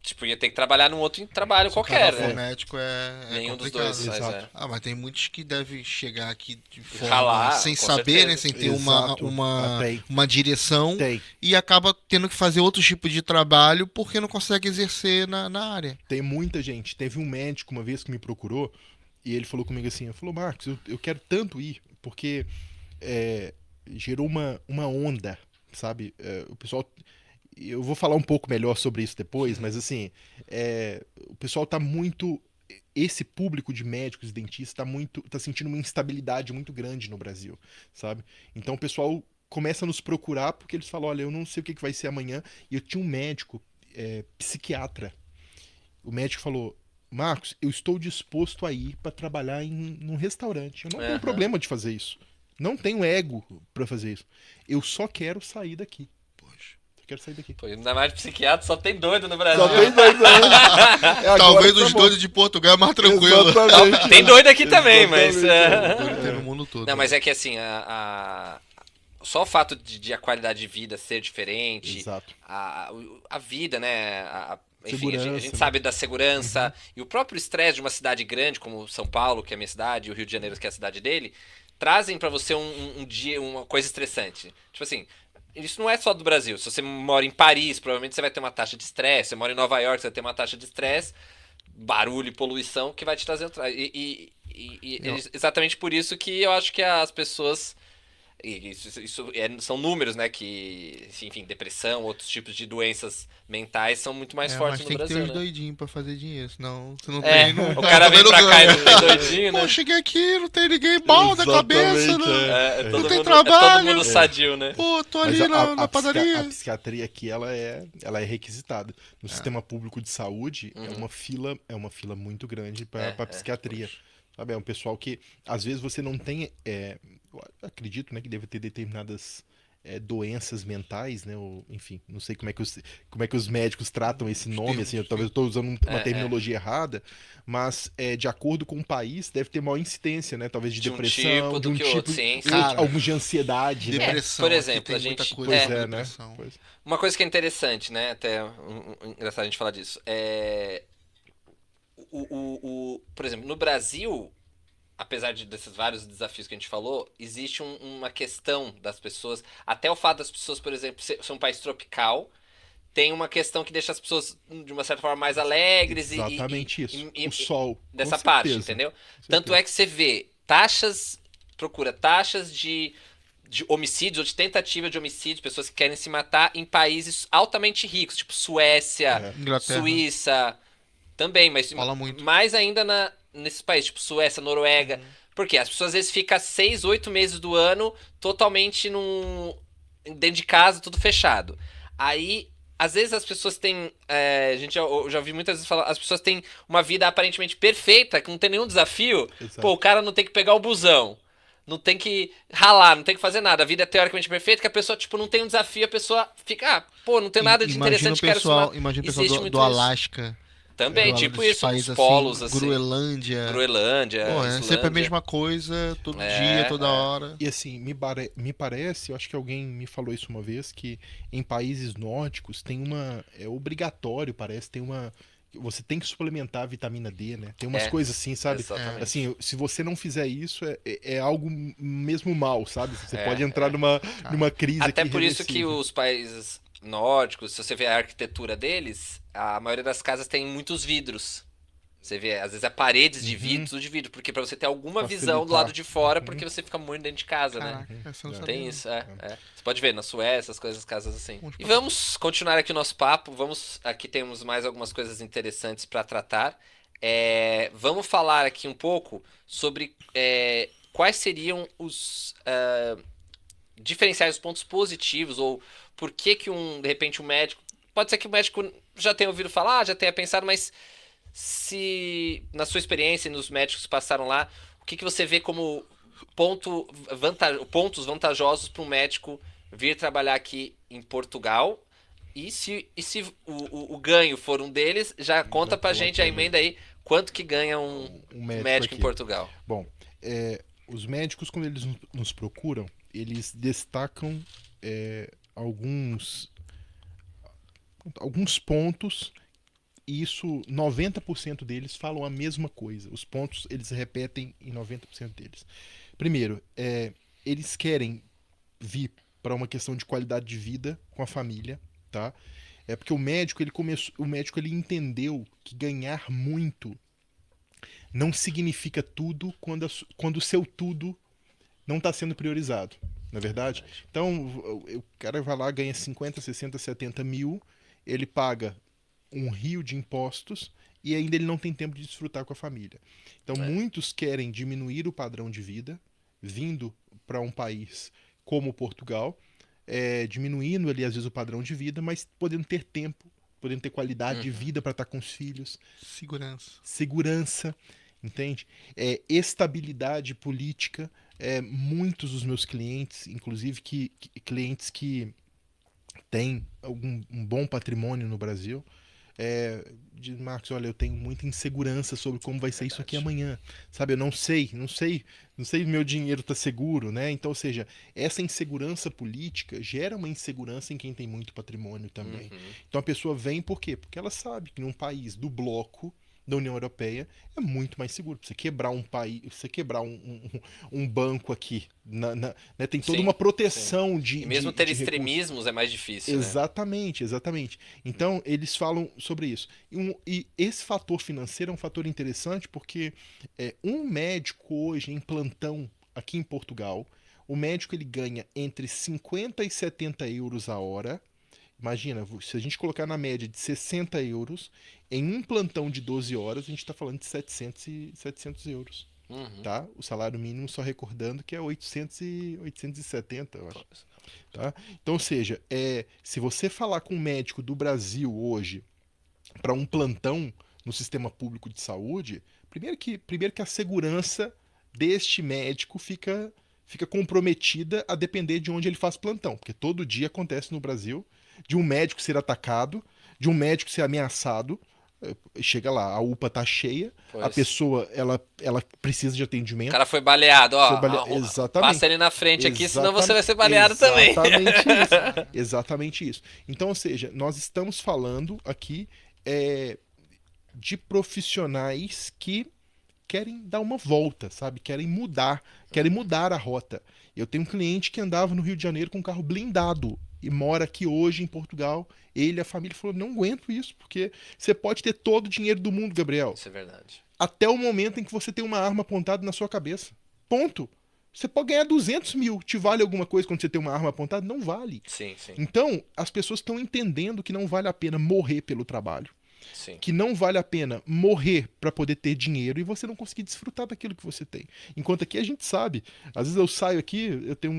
S2: tipo, ia ter que trabalhar num outro trabalho
S1: Se o
S2: qualquer,
S1: cara for
S2: né?
S1: médico é
S2: Nenhum dos
S1: complicado.
S2: dois, mas
S3: Exato.
S1: Ah, mas tem muitos que devem chegar aqui de forma
S2: Ralar,
S1: sem
S2: com
S1: saber,
S2: certeza.
S1: né? Sem ter
S3: Exato. Tem.
S1: uma direção
S3: Tem.
S1: e acaba tendo que fazer outro tipo de trabalho porque não consegue exercer na área.
S3: Tem muita gente. Teve um médico uma vez que me procurou e ele falou comigo assim, Marcos, eu quero tanto ir, porque gerou uma onda, sabe? O pessoal... Eu vou falar um pouco melhor sobre isso depois, mas assim, o pessoal tá muito... Esse público de médicos e dentistas tá sentindo uma instabilidade muito grande no Brasil, sabe? Então o pessoal começa a nos procurar porque eles falam, olha, eu não sei o que vai ser amanhã. E eu tinha um médico, psiquiatra. O médico falou, Marcos, eu estou disposto a ir para trabalhar num restaurante. Eu não tenho problema de fazer isso. Não tenho ego para fazer isso. Eu só quero sair daqui.
S1: Poxa.
S3: Eu quero sair daqui.
S2: Pô, ainda mais de psiquiatra, só tem doido no Brasil.
S3: Só tem 2 anos.
S1: Talvez os doidos de Portugal é mais tranquilo.
S3: Exatamente.
S2: Tem doido aqui também, mas...
S1: Doido tem no mundo todo.
S2: Não, mas é que assim, só o fato de a qualidade de vida ser diferente,
S3: Exato.
S2: a vida, né? Enfim, a gente
S3: Segurança,
S2: sabe da segurança e o próprio estresse de uma cidade grande como São Paulo, que é a minha cidade, e o Rio de Janeiro, que é a cidade dele, trazem pra você um dia, uma coisa estressante. Tipo assim, isso não é só do Brasil. Se você mora em Paris, provavelmente você vai ter uma taxa de estresse. Se você mora em Nova York, você vai ter uma taxa de estresse, barulho e poluição que vai te trazer atrás. Exatamente por isso que eu acho que as pessoas. São números, né? Que, enfim, depressão, outros tipos de doenças mentais são muito mais fortes
S1: Mas
S2: no
S1: tem que ter
S2: Brasil,
S1: os
S2: né?
S1: doidinhos pra fazer dinheiro, senão se não
S2: É,
S1: tem, não.
S2: o cara vem pra cá e não tem doidinho,
S1: Pô,
S2: né?
S1: cheguei aqui, não tem ninguém mal da cabeça,
S3: Exatamente,
S1: não.
S2: É
S1: Não tem
S2: todo
S1: trabalho.
S2: mundo sadio, né?
S1: Pô, tô
S3: Mas
S1: ali na
S3: a
S1: padaria.
S3: psiquiatria aqui, ela é requisitada. No sistema público de saúde, é uma fila muito grande para psiquiatria. Sabe? É um pessoal que, às vezes, você não tem... eu acredito, né, que deve ter determinadas doenças mentais, né? Ou, enfim, não sei como é que os médicos tratam esse nome, assim, talvez eu estou usando uma terminologia errada, mas de acordo com o país, deve ter maior incidência, né? Talvez de
S2: De um
S3: depressão,
S2: tipo
S3: de
S2: do
S3: um
S2: que
S3: tipo,
S2: outro, sim, sim.
S1: Cara,
S3: alguns de ansiedade, né?
S1: Depressão,
S2: por
S1: aqui
S2: exemplo,
S1: tem
S2: a
S1: muita
S2: gente-
S1: coisa
S3: Pois
S1: com
S3: é, né?
S1: depressão.
S3: Pois.
S2: Uma coisa que é interessante, né? Até engraçado a gente falar disso. Por exemplo, no Brasil, apesar desses vários desafios que a gente falou, existe uma questão das pessoas. Até o fato das pessoas, por exemplo, ser um país tropical, tem uma questão que deixa as pessoas, de uma certa forma, mais alegres
S3: Exatamente isso.
S2: e
S3: O sol.
S2: dessa
S3: Com
S2: parte,
S3: certeza.
S2: entendeu?
S3: Com certeza.
S2: Tanto é que você vê procura taxas de homicídios ou de tentativa de homicídio, pessoas que querem se matar em países altamente ricos, tipo Suécia,
S1: Inglaterra.
S2: Suíça, também, mas
S1: Fala muito.
S2: mais ainda nesses países, tipo Suécia, Noruega. Porque as pessoas às vezes ficam 6, 8 meses do ano totalmente dentro de casa, tudo fechado. Aí, às vezes as pessoas têm. Eu já ouvi muitas vezes falar, as pessoas têm uma vida aparentemente perfeita, que não tem nenhum desafio.
S3: Exato.
S2: Pô, o cara não tem que pegar o busão. Não tem que ralar, não tem que fazer nada. A vida é teoricamente perfeita, que a pessoa, tipo, não tem um desafio, a pessoa fica, pô, não tem nada de interessante, quero se matar.
S1: Imagina o pessoal
S2: Existe
S1: do
S2: muito isso.
S1: Alasca.
S2: Também,
S1: do-
S2: tipo
S1: desses
S2: isso,
S1: países
S2: os polos, assim.
S1: Groenlândia.
S2: Groenlândia,
S1: Pô, é sempre a
S2: Islândia.
S1: mesma coisa, todo
S2: É,
S1: dia, toda
S2: é.
S1: hora.
S3: E assim, me parece, eu acho que alguém me falou isso uma vez, que em países nórdicos tem é obrigatório, parece, você tem que suplementar a vitamina D, né? Tem umas coisas assim, sabe?
S2: Exatamente.
S3: Assim, se você não fizer isso, é algo mesmo mal, sabe? Você
S2: É,
S3: pode entrar numa crise
S2: Até
S3: aqui
S2: por isso que
S3: irreversível.
S2: os países nórdicos, se você vê a arquitetura deles, a maioria das casas tem muitos vidros. Você vê, às vezes, paredes de vidro, tudo de vidro, porque pra você ter alguma visão do
S3: Facilitar.
S2: lado de fora, porque você fica muito dentro de casa, né?
S1: Caraca, essa eu não
S3: É.
S1: sabia.
S2: Tem
S1: não.
S2: isso, Você pode ver na Suécia, as coisas, casas assim.
S1: Vamos
S2: E
S1: pra-
S2: vamos continuar aqui o nosso papo. Aqui temos mais algumas coisas interessantes para tratar. Vamos falar aqui um pouco sobre quais seriam os diferenciais, os pontos positivos, ou por que de repente, um médico. Pode ser que o médico já tenha ouvido falar, já tenha pensado, mas se na sua experiência e nos médicos que passaram lá, o que você vê como pontos vantajosos para um médico vir trabalhar aqui em Portugal? E se o ganho for um deles, já conta pra gente a emenda aí quanto que ganha um médico em
S3: aqui.
S2: Portugal.
S3: Bom, os médicos, quando eles nos procuram, eles destacam alguns pontos. E isso, 90% deles falam a mesma coisa. Os pontos, eles repetem em 90% deles. Primeiro, eles querem vir para uma questão de qualidade de vida com a família, tá? Porque o médico, ele entendeu que ganhar muito não significa tudo quando o seu tudo não está sendo priorizado, não é verdade? Então, o cara vai lá, ganha 50, 60, 70 mil, ele paga um rio de impostos e ainda ele não tem tempo de desfrutar com a família. Então, muitos querem diminuir o padrão de vida, vindo para um país como Portugal, diminuindo ali, às vezes, o padrão de vida, mas podendo ter tempo, podendo ter qualidade de vida para estar com os filhos. Segurança, entende? Estabilidade política. Muitos dos meus clientes, inclusive clientes que têm um bom patrimônio no Brasil, diz, Marcos, olha, eu tenho muita insegurança sobre como vai ser isso aqui amanhã, sabe? Eu não sei meu dinheiro tá seguro, né? Então, ou seja, essa insegurança política gera uma insegurança em quem tem muito patrimônio também. Então a pessoa vem por quê? Porque ela sabe que num país do bloco, da União Europeia é muito mais seguro. Você quebrar um país, você quebrar um banco aqui, né, tem toda
S2: Sim,
S3: uma proteção de
S2: E mesmo
S3: de
S2: ter
S3: recursos.
S2: extremismos é mais difícil, né?
S3: Exatamente, exatamente. Então, eles falam sobre isso. E esse fator financeiro é um fator interessante porque um médico hoje em plantão aqui em Portugal, o médico ele ganha entre 50 e 70 euros a hora. Imagina, se a gente colocar na média de 60 euros, em um plantão de 12 horas, a gente está falando de 700 euros.
S2: Uhum.
S3: Tá? O salário mínimo, só recordando, que é 870, eu acho. Tá? Então, ou seja, se você falar com um médico do Brasil hoje para um plantão no sistema público de saúde, primeiro que a segurança deste médico fica comprometida a depender de onde ele faz plantão, porque todo dia acontece no Brasil de um médico ser atacado, de um médico ser ameaçado. Chega lá, a UPA tá cheia, a
S2: Pois.
S3: pessoa ela precisa de
S2: O
S3: atendimento.
S2: cara foi baleado, ó.
S3: Exatamente.
S2: Passa ele na frente aqui, senão você vai ser baleado também.
S3: Exatamente isso. Exatamente isso. Então, ou seja, nós estamos falando aqui de profissionais que querem dar uma volta, sabe? Querem mudar a rota. Eu tenho um cliente que andava no Rio de Janeiro com um carro blindado e mora aqui hoje em Portugal. Ele e a família falou: não aguento isso, porque você pode ter todo o dinheiro do mundo, Gabriel,
S2: Isso é verdade.
S3: até o momento em que você tem uma arma apontada na sua cabeça. Ponto. Você pode ganhar 200 mil. Te vale alguma coisa quando você tem uma arma apontada? Não vale.
S2: Sim, sim,
S3: Então, as pessoas estão entendendo que não vale a pena morrer pelo trabalho.
S2: sim.
S3: Que não vale a pena morrer para poder ter dinheiro e você não conseguir desfrutar daquilo que você tem. Enquanto aqui a gente sabe. Às vezes eu saio aqui, eu tenho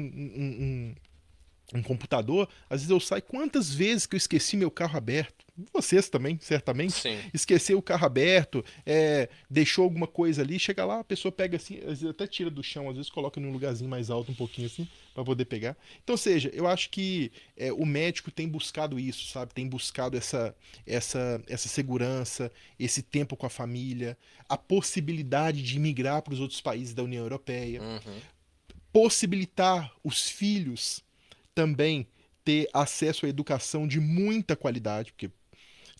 S3: um computador, às vezes eu saio, quantas vezes que eu esqueci meu carro aberto? Vocês também, certamente.
S2: Sim.
S3: Esqueceu o carro aberto, deixou alguma coisa ali, chega lá, a pessoa pega assim, às vezes até tira do chão, às vezes coloca num lugarzinho mais alto um pouquinho assim, para poder pegar. Então, ou seja, eu acho que o médico tem buscado isso, sabe? Tem buscado essa segurança, esse tempo com a família, a possibilidade de migrar para os outros países da União Europeia,
S2: Uhum.
S3: possibilitar os filhos também ter acesso à educação de muita qualidade, porque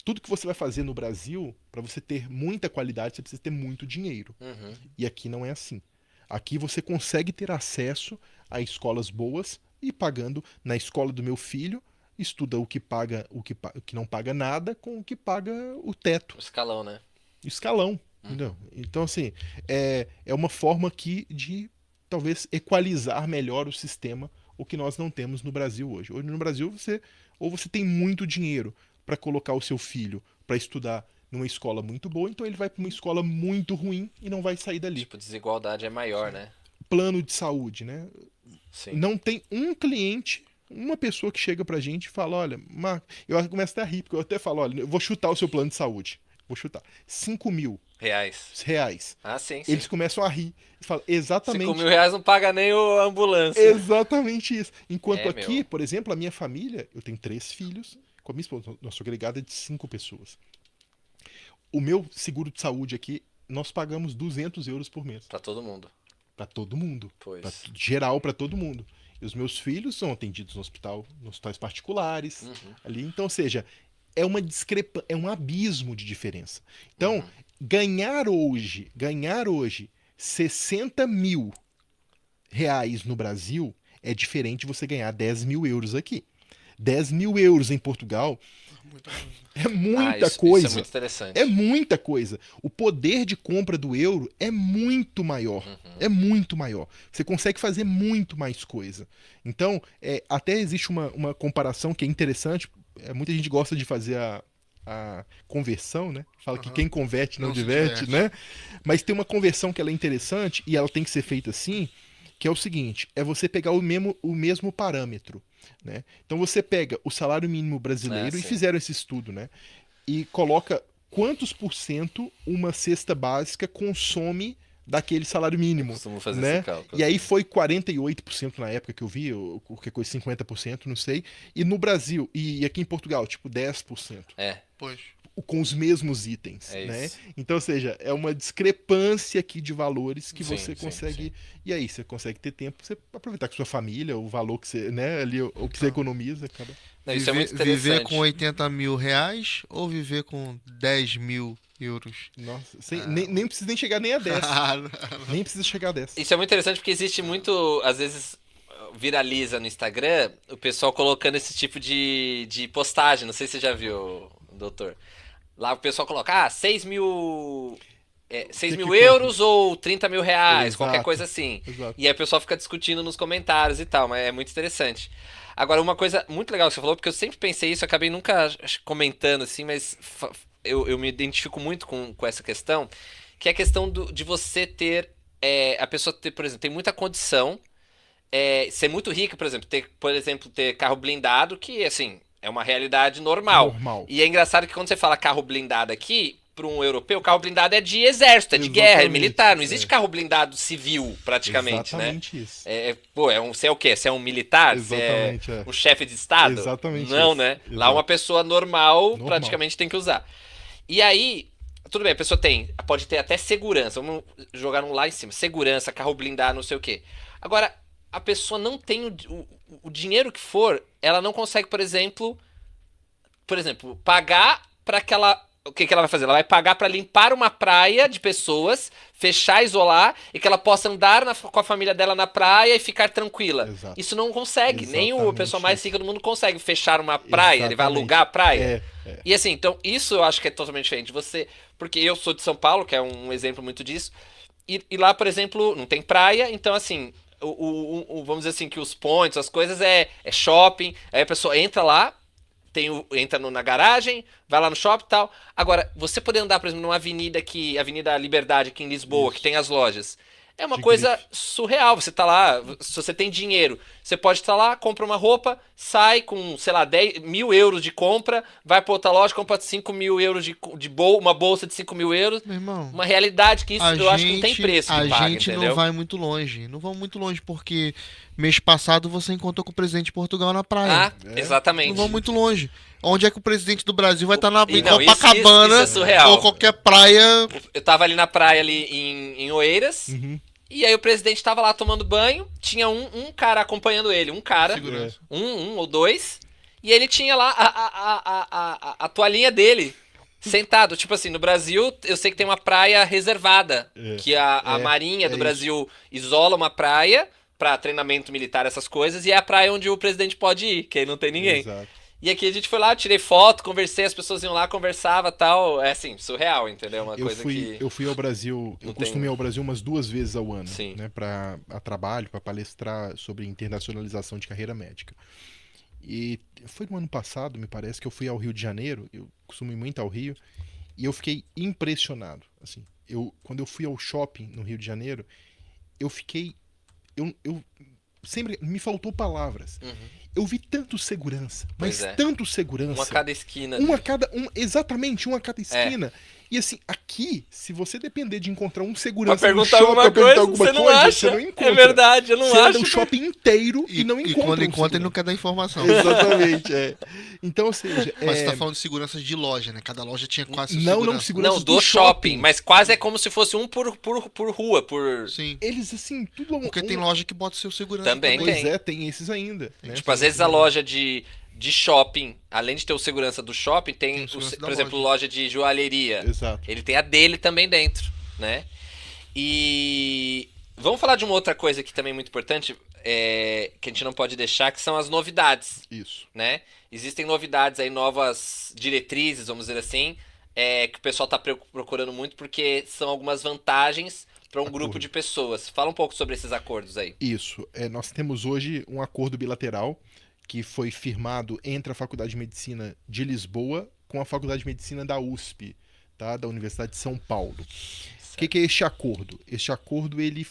S3: tudo que você vai fazer no Brasil, para você ter muita qualidade, você precisa ter muito dinheiro.
S2: Uhum.
S3: E aqui não é assim. Aqui você consegue ter acesso a escolas boas e pagando na escola do meu filho, estuda o que paga, o que não paga nada com o que paga o teto,
S2: O escalão, né?
S3: escalão. Entendeu? Então, assim, é uma forma aqui de talvez equalizar melhor o sistema, o que nós não temos no Brasil hoje. Hoje no Brasil, ou você tem muito dinheiro para colocar o seu filho para estudar numa escola muito boa, então ele vai para uma escola muito ruim e não vai sair dali.
S2: Tipo, desigualdade é maior, né?
S3: Plano de saúde, né?
S2: Sim.
S3: Não tem um cliente, uma pessoa que chega pra gente e fala: olha, Marco, eu começo até a rir, porque eu até falo: olha, eu vou chutar o seu plano de saúde. Vou chutar. 5 mil
S2: Reais.
S3: reais.
S2: Ah, sim, sim.
S3: Eles começam a rir. Eles falam: exatamente.
S2: 5 mil reais não paga nem a ambulância.
S3: Exatamente isso. Enquanto
S2: É,
S3: aqui,
S2: meu.
S3: por exemplo, a minha família, eu tenho 3 filhos, com a minha esposa, nossa agregada é de 5 pessoas. O meu seguro de saúde aqui, nós pagamos 200 euros por mês.
S2: Pra todo mundo.
S3: Pra todo mundo.
S2: Pois.
S3: Geral pra todo mundo. E os meus filhos são atendidos no hospital, nos hospitais particulares,
S2: Uhum.
S3: ali. Então, ou seja, é uma é um abismo de diferença. Então,
S2: Uhum.
S3: ganhar hoje 60 mil reais no Brasil é diferente de você ganhar 10 mil euros aqui. 10 mil euros em Portugal é muita coisa.
S2: Isso é muito interessante.
S3: É muita coisa. O poder de compra do euro é muito maior. É muito maior. Você consegue fazer muito mais coisa. Então, até existe uma comparação que é interessante. Muita gente gosta de fazer a conversão, né? Fala que quem converte não
S1: Não se
S3: diverte,
S1: diverte.
S3: né? Mas tem uma conversão que ela é interessante e ela tem que ser feita assim, que é o seguinte: é você pegar o mesmo parâmetro, né? Então você pega o salário mínimo brasileiro e
S2: sim.
S3: fizeram esse estudo, né? E coloca quantos por cento uma cesta básica consome daquele salário mínimo,
S2: Costumo fazer
S3: né?
S2: esse cálculo.
S3: E aí foi 48% na época que eu vi, ou qualquer coisa 50%, não sei. E no Brasil, e aqui em Portugal, tipo 10%.
S2: É,
S1: Pois.
S3: Com os mesmos itens,
S2: É
S3: né?
S2: isso.
S3: Então, ou seja, é uma discrepância aqui de valores que
S2: Sim,
S3: você
S2: sim,
S3: consegue.
S2: sim.
S3: E aí, você consegue ter tempo pra você aproveitar com sua família, o valor que você, né, ali, o que você economiza, cara.
S2: não, isso é muito
S1: Viver
S2: interessante.
S1: com 80 mil reais ou viver com 10 mil euros.
S3: Nossa, nem precisa nem chegar nem a 10.
S1: Ah, não.
S3: Nem precisa chegar a 10.
S2: Isso é muito interessante porque existe muito, às vezes viraliza no Instagram o pessoal colocando esse tipo de postagem. Não sei se você já viu, doutor. Lá o pessoal coloca, 6 mil. 6 mil euros ou 30 mil reais,
S3: Exato,
S2: qualquer coisa assim.
S3: exato.
S2: E aí o pessoal fica discutindo nos comentários e tal, mas é muito interessante. Agora, uma coisa muito legal que você falou, porque eu sempre pensei isso, eu acabei nunca comentando assim, mas eu me identifico muito com essa questão, que é a questão de você ter, a pessoa ter, por exemplo, tem muita condição, ser muito rica, por exemplo, ter carro blindado, que, assim, é uma realidade normal.
S3: Normal.
S2: E é engraçado que quando você fala carro blindado aqui, para um europeu, carro blindado é de exército, é de guerra, é
S3: Exatamente,
S2: militar. Não existe carro blindado civil, praticamente, né?
S3: Exatamente isso.
S2: Você é o quê? Você é um militar? Você
S3: Exatamente,
S2: é um chefe de estado?
S3: Exatamente
S2: Não,
S3: isso.
S2: né? Lá
S3: Exato.
S2: uma pessoa normal,
S3: Normal.
S2: praticamente tem que usar. E aí, tudo bem, a pessoa pode ter até segurança. Vamos jogar um lá em cima. Segurança, carro blindado, não sei o quê. Agora, a pessoa não tem o dinheiro que for, ela não consegue, por exemplo, pagar para aquela. O que ela vai fazer? Ela vai pagar para limpar uma praia de pessoas, fechar, isolar, e que ela possa andar com a família dela na praia e ficar tranquila.
S3: Exato.
S2: Isso não consegue. Nem o
S3: Exatamente
S2: pessoa mais
S3: isso.
S2: rica do mundo consegue fechar uma praia. Ele vai
S3: Exatamente.
S2: alugar a praia.
S3: É.
S2: E assim, então, isso eu acho que é totalmente diferente. Porque eu sou de São Paulo, que é um exemplo muito disso, e lá, por exemplo, não tem praia, então assim, vamos dizer assim, que os pontos, as coisas é shopping, aí a pessoa entra lá, entra na garagem, vai lá no shopping e tal. Agora, você poder andar, por exemplo, numa avenida Avenida Liberdade aqui em Lisboa, que tem as lojas, é uma
S3: De
S2: coisa
S3: grife.
S2: surreal. Você tá lá, se você tem dinheiro, você pode estar lá, compra uma roupa, sai com, sei lá, 10.000 euros de compra, vai pra outra loja, compra 5 mil euros uma bolsa de 5 mil euros.
S1: Meu irmão,
S2: Uma realidade que isso eu acho que não tem preço que
S1: a
S2: paga,
S1: gente
S2: entendeu?
S1: não vai muito longe. Não vamos muito longe, porque mês passado você encontrou com o presidente de Portugal na praia.
S2: Exatamente.
S1: Não vamos muito longe. Onde é que o presidente do Brasil vai estar em
S2: Não,
S1: Copacabana
S2: isso é surreal.
S1: ou qualquer praia?
S2: Eu tava ali na praia ali em Oeiras.
S3: Uhum.
S2: E aí o presidente tava lá tomando banho, tinha um cara acompanhando ele, um cara,
S1: Segurança.
S2: um ou dois, e ele tinha lá a toalhinha dele, sentado. Tipo assim, no Brasil, eu sei que tem uma praia reservada, que a Marinha do Brasil isola uma praia pra treinamento militar, essas coisas, e é a praia onde o presidente pode ir, que aí não tem ninguém.
S3: Exato.
S2: E aqui a gente foi lá, tirei foto, conversei, as pessoas iam lá, conversava e tal. É assim, surreal, entendeu? Uma coisa que...
S3: Eu fui ao Brasil, eu costumo ir ao Brasil umas 2 vezes ao ano,
S2: Sim.
S3: né, a trabalho, para palestrar sobre internacionalização de carreira médica. E foi no ano passado, me parece, que eu fui ao Rio de Janeiro, eu costumo ir muito ao Rio, e eu fiquei impressionado. Assim, quando eu fui ao shopping no Rio de Janeiro, eu fiquei... Eu sempre me faltou palavras. Eu vi tanto segurança, mas
S2: Pois é.
S3: tanto segurança.
S2: Uma a cada esquina.
S3: Exatamente, uma a cada esquina. E assim, aqui, se você depender de encontrar um segurança
S2: Pra
S3: no
S2: perguntar
S3: shopping,
S2: alguma
S3: pra perguntar
S2: coisa, você não
S3: coisa,
S2: acha.
S3: você não encontra.
S2: É verdade, eu não
S3: Você
S2: acho.
S3: anda o shopping inteiro e não encontra.
S1: quando
S3: um
S1: encontra, ele não
S3: segurança.
S1: quer dar informação.
S3: Exatamente, Então, ou seja,
S1: Mas você tá falando de segurança de loja, né? Cada loja tinha quase
S3: Não,
S1: segurança.
S3: segurança
S2: Não, do shopping. Mas quase é como se fosse um por rua,
S1: Sim.
S3: Eles, assim, tudo...
S1: Porque tem loja que bota seu segurança
S2: Também
S3: Pois
S2: tem.
S3: tem esses ainda. Né?
S2: Tipo, às vezes a loja de shopping, além de ter o segurança do shopping, tem,
S1: o segurança da
S2: por exemplo,
S1: loja.
S2: loja de joalheria.
S3: Exato.
S2: Ele tem a dele também dentro, né? E vamos falar de uma outra coisa que também é muito importante, que a gente não pode deixar, que são as novidades,
S3: Isso.
S2: né? Existem novidades aí, novas diretrizes, vamos dizer assim, que o pessoal tá procurando muito, porque são algumas vantagens para um grupo de pessoas. Fala um pouco sobre esses acordos aí.
S3: Isso. Nós temos hoje um acordo bilateral que foi firmado entre a Faculdade de Medicina de Lisboa com a Faculdade de Medicina da USP, tá? Da Universidade de São Paulo. O que é este acordo? Este acordo ele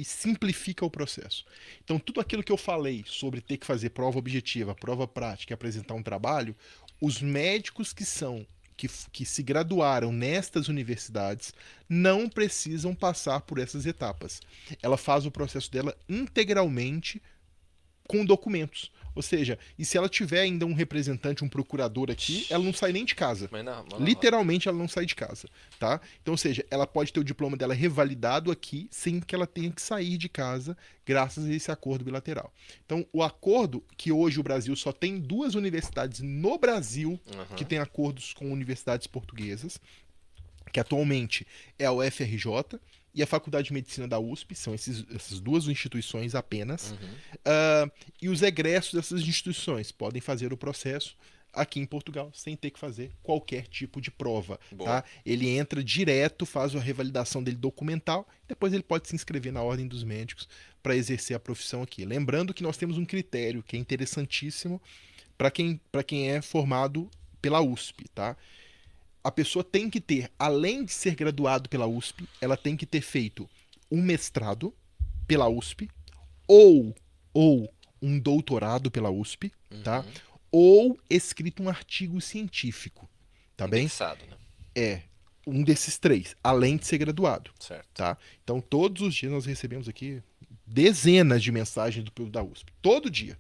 S3: simplifica o processo. Então, tudo aquilo que eu falei sobre ter que fazer prova objetiva, prova prática e apresentar um trabalho, os médicos que se graduaram nestas universidades não precisam passar por essas etapas. Ela faz o processo dela integralmente com documentos. Ou seja, e se ela tiver ainda um representante, um procurador aqui, ela não sai nem de casa.
S2: Mas não.
S3: Literalmente ela não sai de casa, tá? Então, ou seja, ela pode ter o diploma dela revalidado aqui sem que ela tenha que sair de casa graças a esse acordo bilateral. Então, o acordo, que hoje o Brasil só tem 2 universidades no Brasil que tem acordos com universidades portuguesas, que atualmente é a UFRJ e a Faculdade de Medicina da USP, são essas duas instituições apenas. E os egressos dessas instituições podem fazer o processo aqui em Portugal, sem ter que fazer qualquer tipo de prova. Tá? Ele entra direto, faz a revalidação dele documental, depois ele pode se inscrever na Ordem dos Médicos para exercer a profissão aqui. Lembrando que nós temos um critério que é interessantíssimo para quem é formado pela USP. Tá? A pessoa tem que ter, além de ser graduado pela USP, ela tem que ter feito um mestrado pela USP ou um doutorado pela USP, tá? Ou escrito um artigo científico, tá bem?
S2: Indexado, né?
S3: É, um desses três, além de ser graduado,
S2: Certo.
S3: tá? Então, todos os dias nós recebemos aqui dezenas de mensagens da USP, todo dia.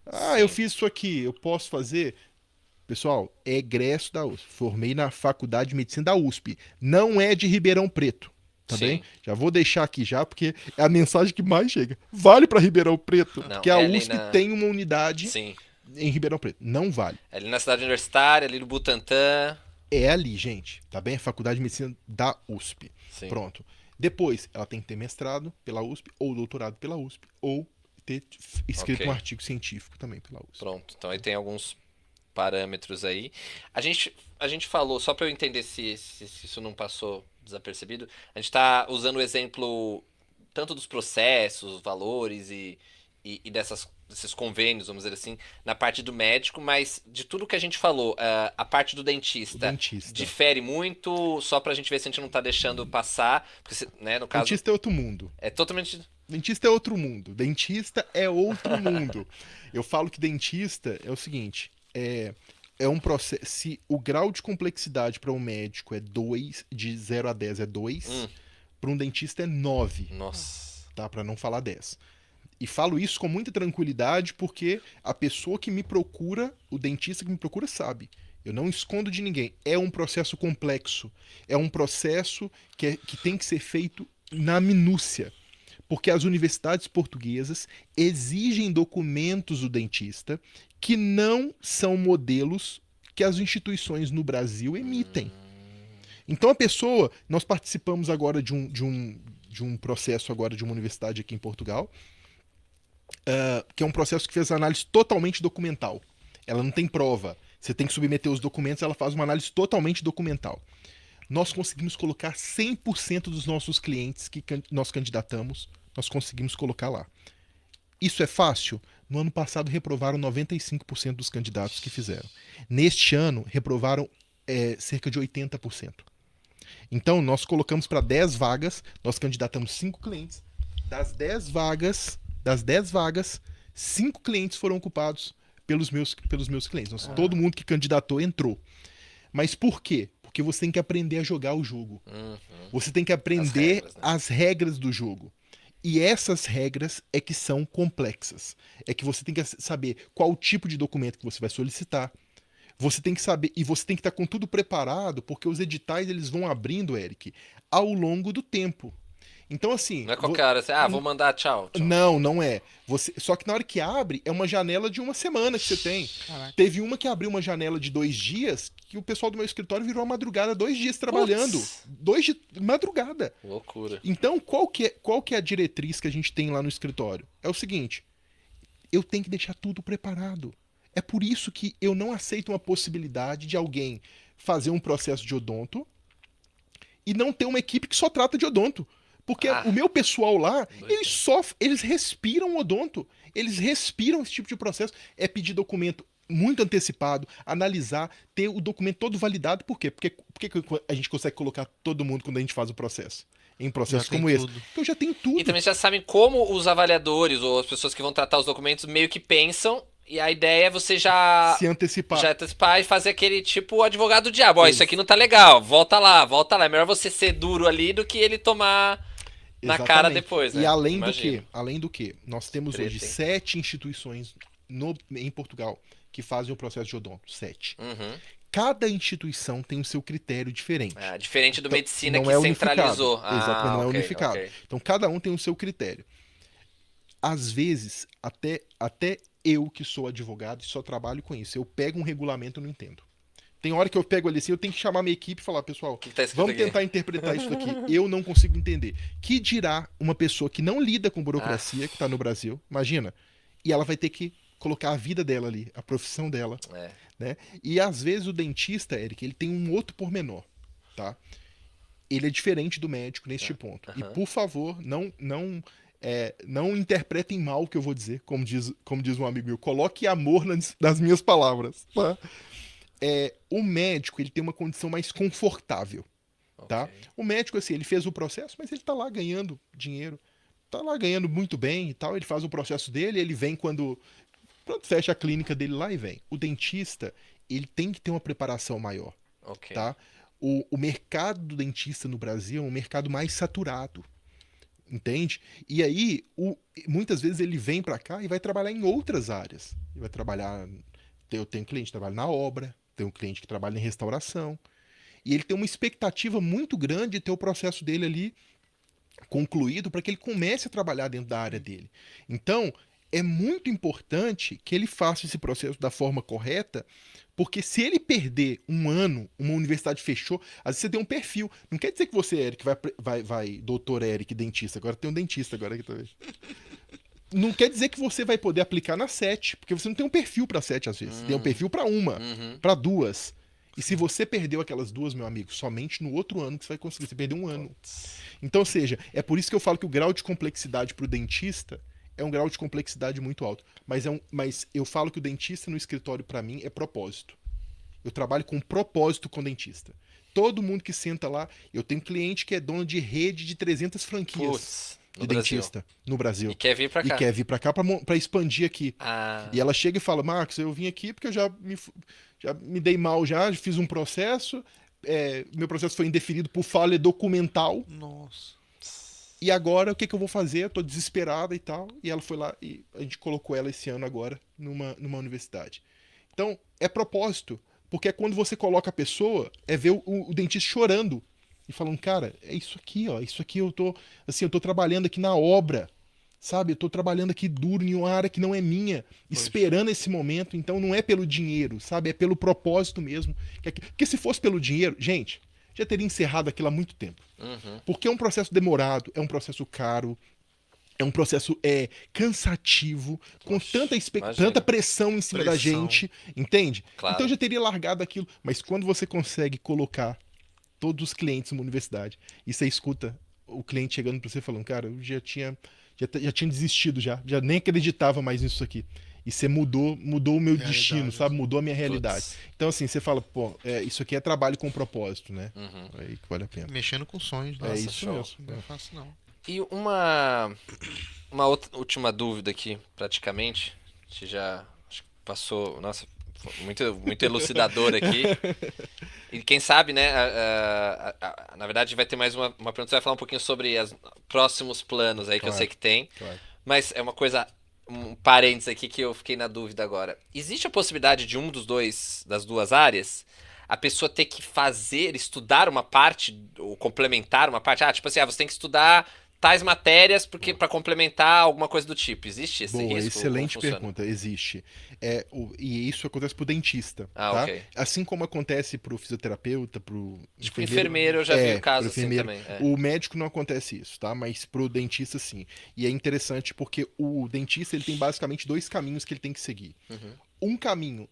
S3: Ah, eu fiz isso aqui, eu posso fazer? Pessoal, é egresso da USP. Formei na Faculdade de Medicina da USP. Não é de Ribeirão Preto. Tá bem? Já vou deixar aqui já, porque é a mensagem que mais chega. Vale para Ribeirão Preto,
S2: Não,
S3: porque a USP tem uma unidade em Ribeirão Preto. Não vale.
S2: É ali na cidade universitária, ali no Butantã.
S3: É ali, gente. Tá bem? A Faculdade de Medicina da USP.
S2: Sim.
S3: Pronto. Depois, ela tem que ter mestrado pela USP, ou doutorado pela USP, ou ter escrito um artigo científico também pela USP.
S2: Pronto. Então aí tem alguns parâmetros aí. A gente falou, só para eu entender se isso não passou desapercebido, a gente está usando o exemplo tanto dos processos, valores e desses convênios, vamos dizer assim, na parte do médico, mas de tudo que a gente falou, a parte do dentista difere muito, só pra gente ver se a gente não tá deixando passar, porque, né, no caso...
S3: Dentista é outro mundo.
S2: É totalmente...
S3: Dentista é outro mundo. Dentista é outro mundo. Eu falo que dentista é o seguinte, é um processo. Se o grau de complexidade para um médico é 2, de 0 a 10 é 2, para um dentista é 9.
S2: Nossa.
S3: Tá? Para não falar 10. E falo isso com muita tranquilidade porque a pessoa que me procura, o dentista que me procura sabe. Eu não escondo de ninguém. É um processo complexo. É um processo que tem que ser feito na minúcia. Porque as universidades portuguesas exigem documentos do dentista que não são modelos que as instituições no Brasil emitem. Então a pessoa, nós participamos agora de um processo agora de uma universidade aqui em Portugal, que é um processo que fez análise totalmente documental. Ela não tem prova. Você tem que submeter os documentos, ela faz uma análise totalmente documental. Nós conseguimos colocar 100% dos nossos clientes que nós candidatamos, nós conseguimos colocar lá. Isso é fácil? No ano passado reprovaram 95% dos candidatos que fizeram. Neste ano, reprovaram cerca de 80%. Então, nós colocamos para 10 vagas, nós candidatamos 5 clientes. Das 10 vagas, 5 clientes foram ocupados pelos meus clientes. Todo mundo que candidatou entrou. Mas por quê? Porque você tem que aprender a jogar o jogo. Você tem que aprender as regras do jogo. E essas regras é que são complexas. É que você tem que saber qual tipo de documento que você vai solicitar. Você tem que saber, e você tem que estar com tudo preparado, porque os editais eles vão abrindo, Eric, ao longo do tempo. Então, assim...
S2: Não é qualquer hora, assim, vou mandar tchau.
S3: Não é. Só que na hora que abre, é uma janela de uma semana que você tem.
S1: Caraca.
S3: Teve uma que abriu uma janela de 2 dias, que o pessoal do meu escritório virou a madrugada, 2 dias trabalhando. 2 de madrugada.
S2: Loucura.
S3: Então, qual que é a diretriz que a gente tem lá no escritório? É o seguinte, eu tenho que deixar tudo preparado. É por isso que eu não aceito uma possibilidade de alguém fazer um processo de odonto e não ter uma equipe que só trata de odonto. Porque o meu pessoal lá, eles respiram odonto. Eles respiram esse tipo de processo. É pedir documento muito antecipado, analisar, ter o documento todo validado. Por quê? Porque a gente consegue colocar todo mundo quando a gente faz o processo? Em processos como esse. Então já tem tudo.
S2: E também já sabem como os avaliadores ou as pessoas que vão tratar os documentos meio que pensam. E a ideia é você já
S3: se antecipar.
S2: Já antecipar e fazer aquele tipo advogado do diabo. Ó, isso aqui não tá legal, volta lá. É melhor você ser duro ali do que ele tomar na cara depois, né?
S3: E além do que, nós temos hoje 7 instituições em Portugal que fazem o processo de odonto. 7. Cada instituição tem o seu critério diferente.
S2: Diferente do medicina
S3: não
S2: que
S3: é
S2: centralizou.
S3: Exatamente, não é unificado. Então cada um tem o seu critério. Às vezes, até eu que sou advogado e só trabalho com isso, eu pego um regulamento e não entendo. Tem hora que eu pego ali assim, eu tenho que chamar minha equipe e falar, pessoal,
S2: que tá escrito
S3: vamos
S2: aqui?
S3: tentar interpretar isso aqui. Eu não consigo entender. Que dirá uma pessoa que não lida com burocracia, que tá no Brasil, imagina, e ela vai ter que colocar a vida dela ali, a profissão dela,
S2: É.
S3: né? E às vezes o dentista, Eric, ele tem um outro pormenor, tá? Ele é diferente do médico neste ponto. E
S2: Aham.
S3: por favor, não interpretem mal o que eu vou dizer, como diz um amigo meu, coloque amor nas minhas palavras, tá? O médico, ele tem uma condição mais confortável, tá?
S2: Ok.
S3: O médico, assim, ele fez o processo, mas ele tá lá ganhando dinheiro, tá lá ganhando muito bem e tal, ele faz o processo dele, ele vem quando fecha a clínica dele lá e vem. O dentista, ele tem que ter uma preparação maior,
S2: Ok.
S3: tá? O mercado do dentista no Brasil é um mercado mais saturado, entende? E aí, muitas vezes ele vem pra cá e vai trabalhar em outras áreas. Ele vai trabalhar. Eu tenho cliente que trabalha na obra, tem um cliente que trabalha em restauração. E ele tem uma expectativa muito grande de ter o processo dele ali concluído para que ele comece a trabalhar dentro da área dele. Então, é muito importante que ele faça esse processo da forma correta, porque se ele perder um ano, uma universidade fechou, às vezes você tem um perfil. Não quer dizer que você, Eric, doutor Eric, dentista, agora tem um dentista agora aqui também. Não quer dizer que você vai poder aplicar na 7, porque você não tem um perfil para 7 às vezes. Tem um perfil para uma,
S2: Uhum.
S3: para duas. E se você perdeu aquelas duas, meu amigo, somente no outro ano que você vai conseguir. Você perdeu um ano. Então, ou seja, é por isso que eu falo que o grau de complexidade para o dentista é um grau de complexidade muito alto. Mas eu falo que o dentista no escritório, para mim, é propósito. Eu trabalho com propósito com dentista. Todo mundo que senta lá, eu tenho cliente que é dono de rede de 300 franquias
S2: Putz, no
S3: de
S2: Brasil.
S3: dentista no Brasil.
S2: E quer vir pra cá.
S3: E quer vir pra cá pra expandir aqui.
S2: Ah,
S3: E ela chega e fala, Marcos, eu vim aqui porque eu já me dei mal já, fiz um processo, meu processo foi indeferido por falha documental,
S1: Nossa.
S3: e agora o que eu vou fazer? Eu tô desesperada e tal. E ela foi lá e a gente colocou ela esse ano agora numa universidade. Então, é propósito, porque é quando você coloca a pessoa, é ver o dentista chorando e falando, cara, é isso aqui, ó, isso aqui eu tô trabalhando aqui na obra, sabe? Eu tô trabalhando aqui duro em uma área que não é minha, esperando esse momento, então não é pelo dinheiro, sabe? É pelo propósito mesmo. Porque se fosse pelo dinheiro, gente, já teria encerrado aquilo há muito tempo.
S2: uhum.
S3: Porque é um processo demorado, é um processo caro, é um processo cansativo, com
S2: imagina.
S3: tanta pressão em cima da
S1: Pressão.
S3: gente, entende?
S2: Claro.
S3: Então eu já teria largado aquilo. Mas quando você consegue colocar todos os clientes numa universidade e você escuta o cliente chegando para você falando, cara, eu já tinha desistido já nem acreditava mais nisso aqui. E você mudou o meu
S1: Realidade,
S3: destino, sabe? Mudou a minha realidade.
S2: Putz.
S3: Então, assim, você fala, pô, isso aqui é trabalho com propósito, né?
S2: Uhum.
S3: Aí que vale a pena.
S1: Mexendo com sonhos,
S3: É
S1: né?
S3: isso
S2: show.
S3: mesmo.
S1: Não é fácil, não.
S2: E uma outra, última dúvida aqui, praticamente. A gente já acho que passou. Nossa, foi muito elucidador aqui. E quem sabe, né? Na verdade, vai ter mais uma pergunta. Você vai falar um pouquinho sobre os próximos planos aí que eu
S3: Claro.
S2: sei que tem.
S3: Claro.
S2: Mas é uma coisa. Um parênteses aqui que eu fiquei na dúvida agora. Existe a possibilidade de das duas áreas, a pessoa ter que estudar uma parte, ou complementar uma parte? Tipo assim, você tem que estudar tais matérias porque para complementar alguma coisa do tipo. Existe esse
S3: Boa,
S2: risco?
S3: excelente
S2: Como funciona?
S3: pergunta. Existe. E isso acontece pro dentista,
S2: Ah,
S3: tá?
S2: ok.
S3: Assim como acontece pro fisioterapeuta, pro
S2: Tipo, enfermeiro eu já vi o caso
S3: pro
S2: assim
S3: enfermeiro.
S2: também.
S3: O médico não acontece isso, tá? Mas pro dentista sim. E é interessante porque o dentista ele tem basicamente dois caminhos que ele tem que seguir.
S2: Uhum.
S3: Um caminho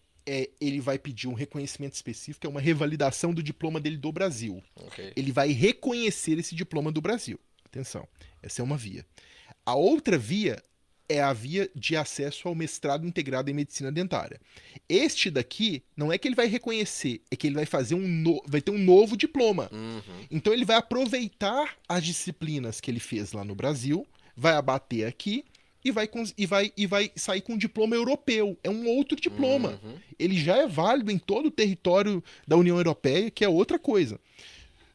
S3: ele vai pedir um reconhecimento específico, é uma revalidação do diploma dele do Brasil.
S2: Ok.
S3: Ele vai reconhecer esse diploma do Brasil. Atenção, essa é uma via. A outra via é a via de acesso ao mestrado integrado em medicina dentária. Este daqui não é que ele vai reconhecer, é que ele vai fazer vai ter um novo diploma.
S2: Uhum.
S3: Então ele vai aproveitar as disciplinas que ele fez lá no Brasil, vai abater aqui e vai sair com um diploma europeu. É um outro diploma.
S2: Uhum.
S3: Ele já é válido em todo o território da União Europeia, que é outra coisa.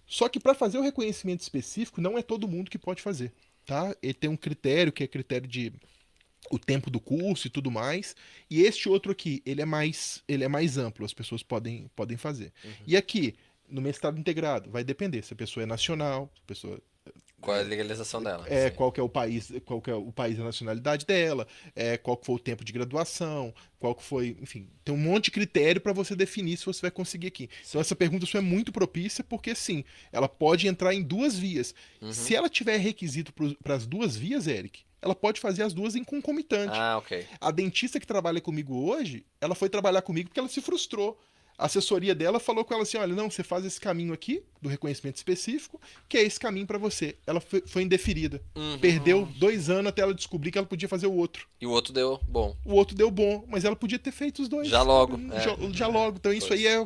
S3: Só que para fazer o reconhecimento específico, não é todo mundo que pode fazer, tá? Ele tem um critério, que é critério de o tempo do curso e tudo mais. E este outro aqui, ele é mais amplo, as pessoas podem fazer.
S2: Uhum.
S3: E aqui, no mestrado integrado, vai depender se a pessoa é nacional, se a pessoa
S2: Qual é a legalização dela?
S3: É,
S2: Sim.
S3: qual que é o país, da nacionalidade dela, qual que foi o tempo de graduação, qual que foi, enfim, tem um monte de critério para você definir se você vai conseguir aqui. Então essa pergunta sua é muito propícia porque sim, ela pode entrar em duas vias. Se ela tiver requisito para as duas vias, Eric, ela pode fazer as duas em concomitante.
S2: Ah, ok.
S3: A dentista que trabalha comigo hoje, ela foi trabalhar comigo porque ela se frustrou. A assessoria dela falou com ela assim: olha, não, você faz esse caminho aqui, do reconhecimento específico, que é esse caminho pra você. Ela foi indeferida. Perdeu 2 anos até ela descobrir que ela podia fazer o outro.
S2: E o outro deu bom.
S3: O outro deu bom, mas ela podia ter feito os dois.
S2: Já logo,
S3: Já logo. Então isso
S2: Pois.
S3: aí é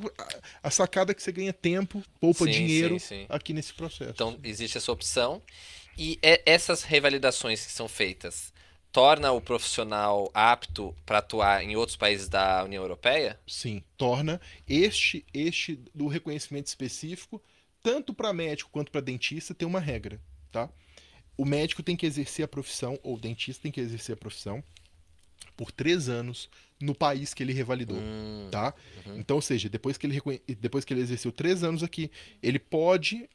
S3: a sacada que você ganha tempo, poupa
S2: Sim,
S3: dinheiro
S2: sim, sim.
S3: aqui nesse processo.
S2: Então, existe essa opção. E essas revalidações que são feitas torna o profissional apto para atuar em outros países da União Europeia?
S3: Sim, torna este do reconhecimento específico, tanto para médico quanto para dentista, tem uma regra, tá? O médico tem que exercer a profissão, ou o dentista tem que exercer a profissão, por 3 anos no país que ele revalidou, tá? Então, ou seja, depois que ele exerceu 3 anos aqui, ele pode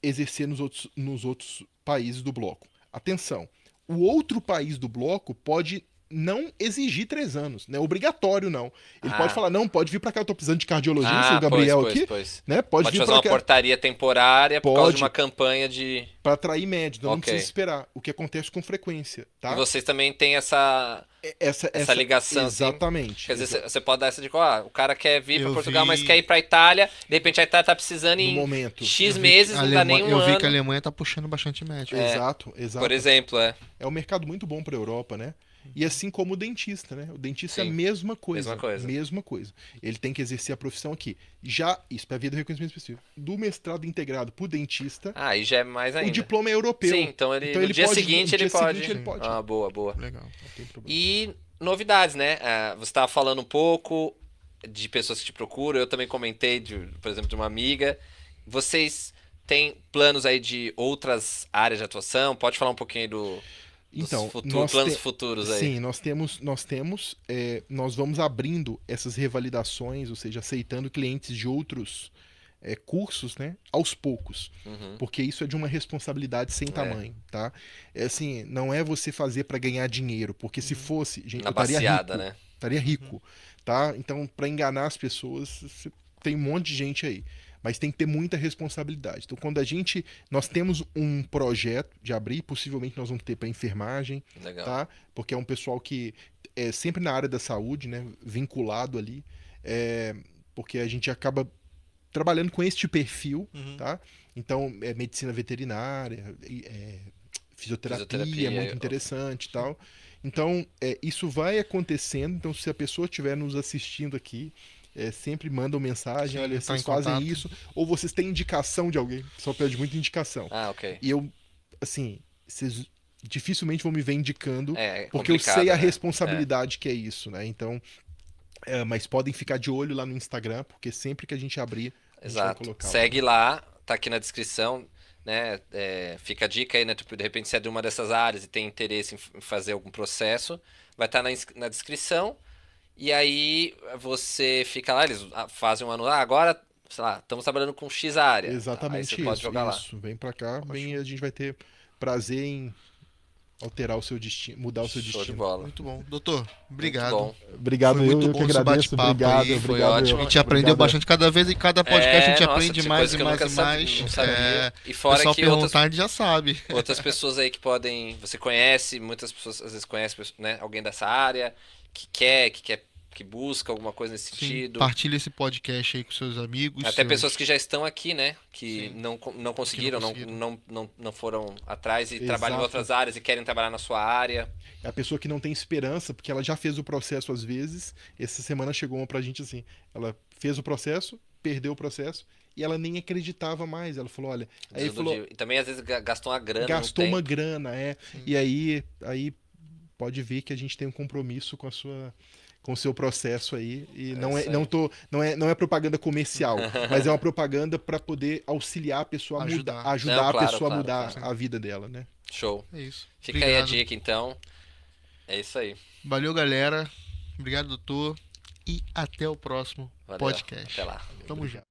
S3: exercer nos outros países do bloco. Atenção, o outro país do bloco pode não exigir 3 anos, não é obrigatório não. Ele pode falar, não, pode vir pra cá, eu tô precisando de cardiologista, o Gabriel aqui, né? Pode vir
S2: fazer
S3: pra
S2: uma
S3: cá.
S2: portaria temporária por causa de
S3: Pode.
S2: uma campanha de...
S3: Pra atrair médico, não
S2: Ok.
S3: precisa esperar. O que acontece com frequência, tá?
S2: E vocês também têm essa ligação, assim?
S3: Exatamente.
S2: Quer dizer, você pode dar essa de o cara quer vir pra
S1: Eu
S2: Portugal,
S1: vi-
S2: mas quer ir pra Itália, de repente a Itália tá precisando
S3: No
S2: em
S3: momento.
S2: X
S1: Eu vi
S2: meses,
S1: que a
S2: não dá
S1: Alemanha-
S2: nem um
S1: Eu vi
S2: ano.
S1: que a Alemanha tá puxando bastante médico.
S3: Exato.
S2: Por exemplo,
S3: É um mercado muito bom para a Europa, né? E assim como o dentista, né? O dentista é a
S2: Sim.
S3: mesma coisa.
S2: Mesma coisa.
S3: Mesma coisa. Ele tem que exercer a profissão aqui. Já, isso para via do reconhecimento específico. Do mestrado integrado por dentista,
S2: aí já é mais ainda.
S3: o diploma é europeu.
S2: Sim, então no dia seguinte ele pode. Ah, boa, boa.
S1: Legal.
S3: Não tem problema.
S2: E novidades, né? Você estava falando um pouco de pessoas que te procuram, eu também comentei, por exemplo, de uma amiga. Vocês têm planos aí de outras áreas de atuação? Pode falar um pouquinho aí dos
S3: Então,
S2: planos futuros aí.
S3: Sim, nós vamos abrindo essas revalidações, ou seja, aceitando clientes de outros cursos, né, aos poucos, porque isso é de uma responsabilidade sem tamanho, tá? É assim, não é você fazer para ganhar dinheiro, porque se fosse, gente,
S2: Na
S3: eu estaria
S2: baseada,
S3: rico,
S2: né?
S3: estaria rico, tá? Então, para enganar as pessoas, tem um monte de gente aí. Mas tem que ter muita responsabilidade. Então, quando nós temos um projeto de abrir, possivelmente nós vamos ter para enfermagem,
S2: Legal.
S3: tá? Porque é um pessoal que é sempre na área da saúde, né? Vinculado ali, porque a gente acaba trabalhando com este perfil, tá? Então, medicina veterinária, fisioterapia é muito interessante e tal. Então, isso vai acontecendo. Então, se a pessoa estiver nos assistindo aqui, sempre mandam mensagem,
S1: Sim,
S3: olha,
S1: tá
S3: vocês
S1: em
S3: fazem
S1: contato.
S3: isso, ou vocês têm indicação de alguém, só pede muita indicação.
S2: Ok.
S3: E eu, assim, vocês dificilmente vão me ver indicando,
S2: É
S3: porque eu
S2: complicado,
S3: sei a
S2: né?
S3: responsabilidade que é isso, né? Então, mas podem ficar de olho lá no Instagram, porque sempre que a gente abrir, a gente vai
S2: Exato.
S3: colocar.
S2: Segue lá, tá aqui na descrição, né? Fica a dica aí, né? Tipo, de repente, se é de uma dessas áreas e tem interesse em fazer algum processo, vai estar na descrição. E aí você fica lá, eles fazem um anúncio. Agora, sei lá, estamos trabalhando com X área.
S3: Exatamente
S2: Aí você pode jogar lá.
S3: isso. Vem pra cá, e a gente vai ter prazer em alterar o seu destino, mudar o seu
S2: Show de
S3: destino.
S2: bola.
S1: Muito bom. Doutor, obrigado.
S2: Muito bom.
S3: Obrigado,
S1: Foi muito
S3: eu
S1: bom
S3: que
S1: esse
S3: agradeço.
S1: bate-papo
S3: Obrigado,
S1: aí,
S2: foi
S3: obrigado.
S2: ótimo.
S1: A gente aprendeu bastante. Cada vez, em cada podcast, a gente
S2: nossa,
S1: aprende
S2: tinha
S1: mais
S2: coisa
S1: e
S2: que eu
S1: mais
S2: nunca
S1: e
S2: sabia,
S1: mais.
S2: não sabia. E
S1: O
S2: fora
S1: pessoal
S2: que outras,
S1: perguntar, a gente já sabe.
S2: outras pessoas aí que podem. Você conhece, muitas pessoas às vezes conhecem, né, alguém dessa área que busca alguma coisa nesse
S1: Sim,
S2: sentido.
S1: partilha esse podcast aí com seus amigos.
S2: Até pessoas que já estão aqui, né? Que
S1: Sim.
S2: não conseguiram,
S1: conseguiram.
S2: não foram atrás e
S3: Exato.
S2: trabalham em outras áreas e querem trabalhar na sua área.
S3: É a pessoa que não tem esperança, porque ela já fez o processo às vezes. Essa semana chegou uma pra gente assim. Ela fez o processo, perdeu o processo, e ela nem acreditava mais. Ela falou, olha... Aí falou,
S2: E também às vezes gastou uma grana.
S3: gastou
S2: no
S3: uma
S2: tempo.
S3: grana, E aí pode ver que a gente tem um compromisso com o seu processo aí. E não
S2: isso aí.
S3: não é propaganda comercial, mas é uma propaganda para poder auxiliar a pessoa a
S1: Ajudar.
S3: ajudar
S2: Não,
S3: a
S2: claro,
S3: pessoa a
S2: claro,
S3: mudar
S1: claro.
S3: a vida dela, né?
S2: Show.
S1: É isso.
S2: Fica aí a
S1: Obrigado.
S2: dica, então. É isso aí.
S1: Valeu, galera. Obrigado, doutor. E até o próximo
S2: Valeu.
S1: podcast.
S2: Até lá.
S1: Tamo junto.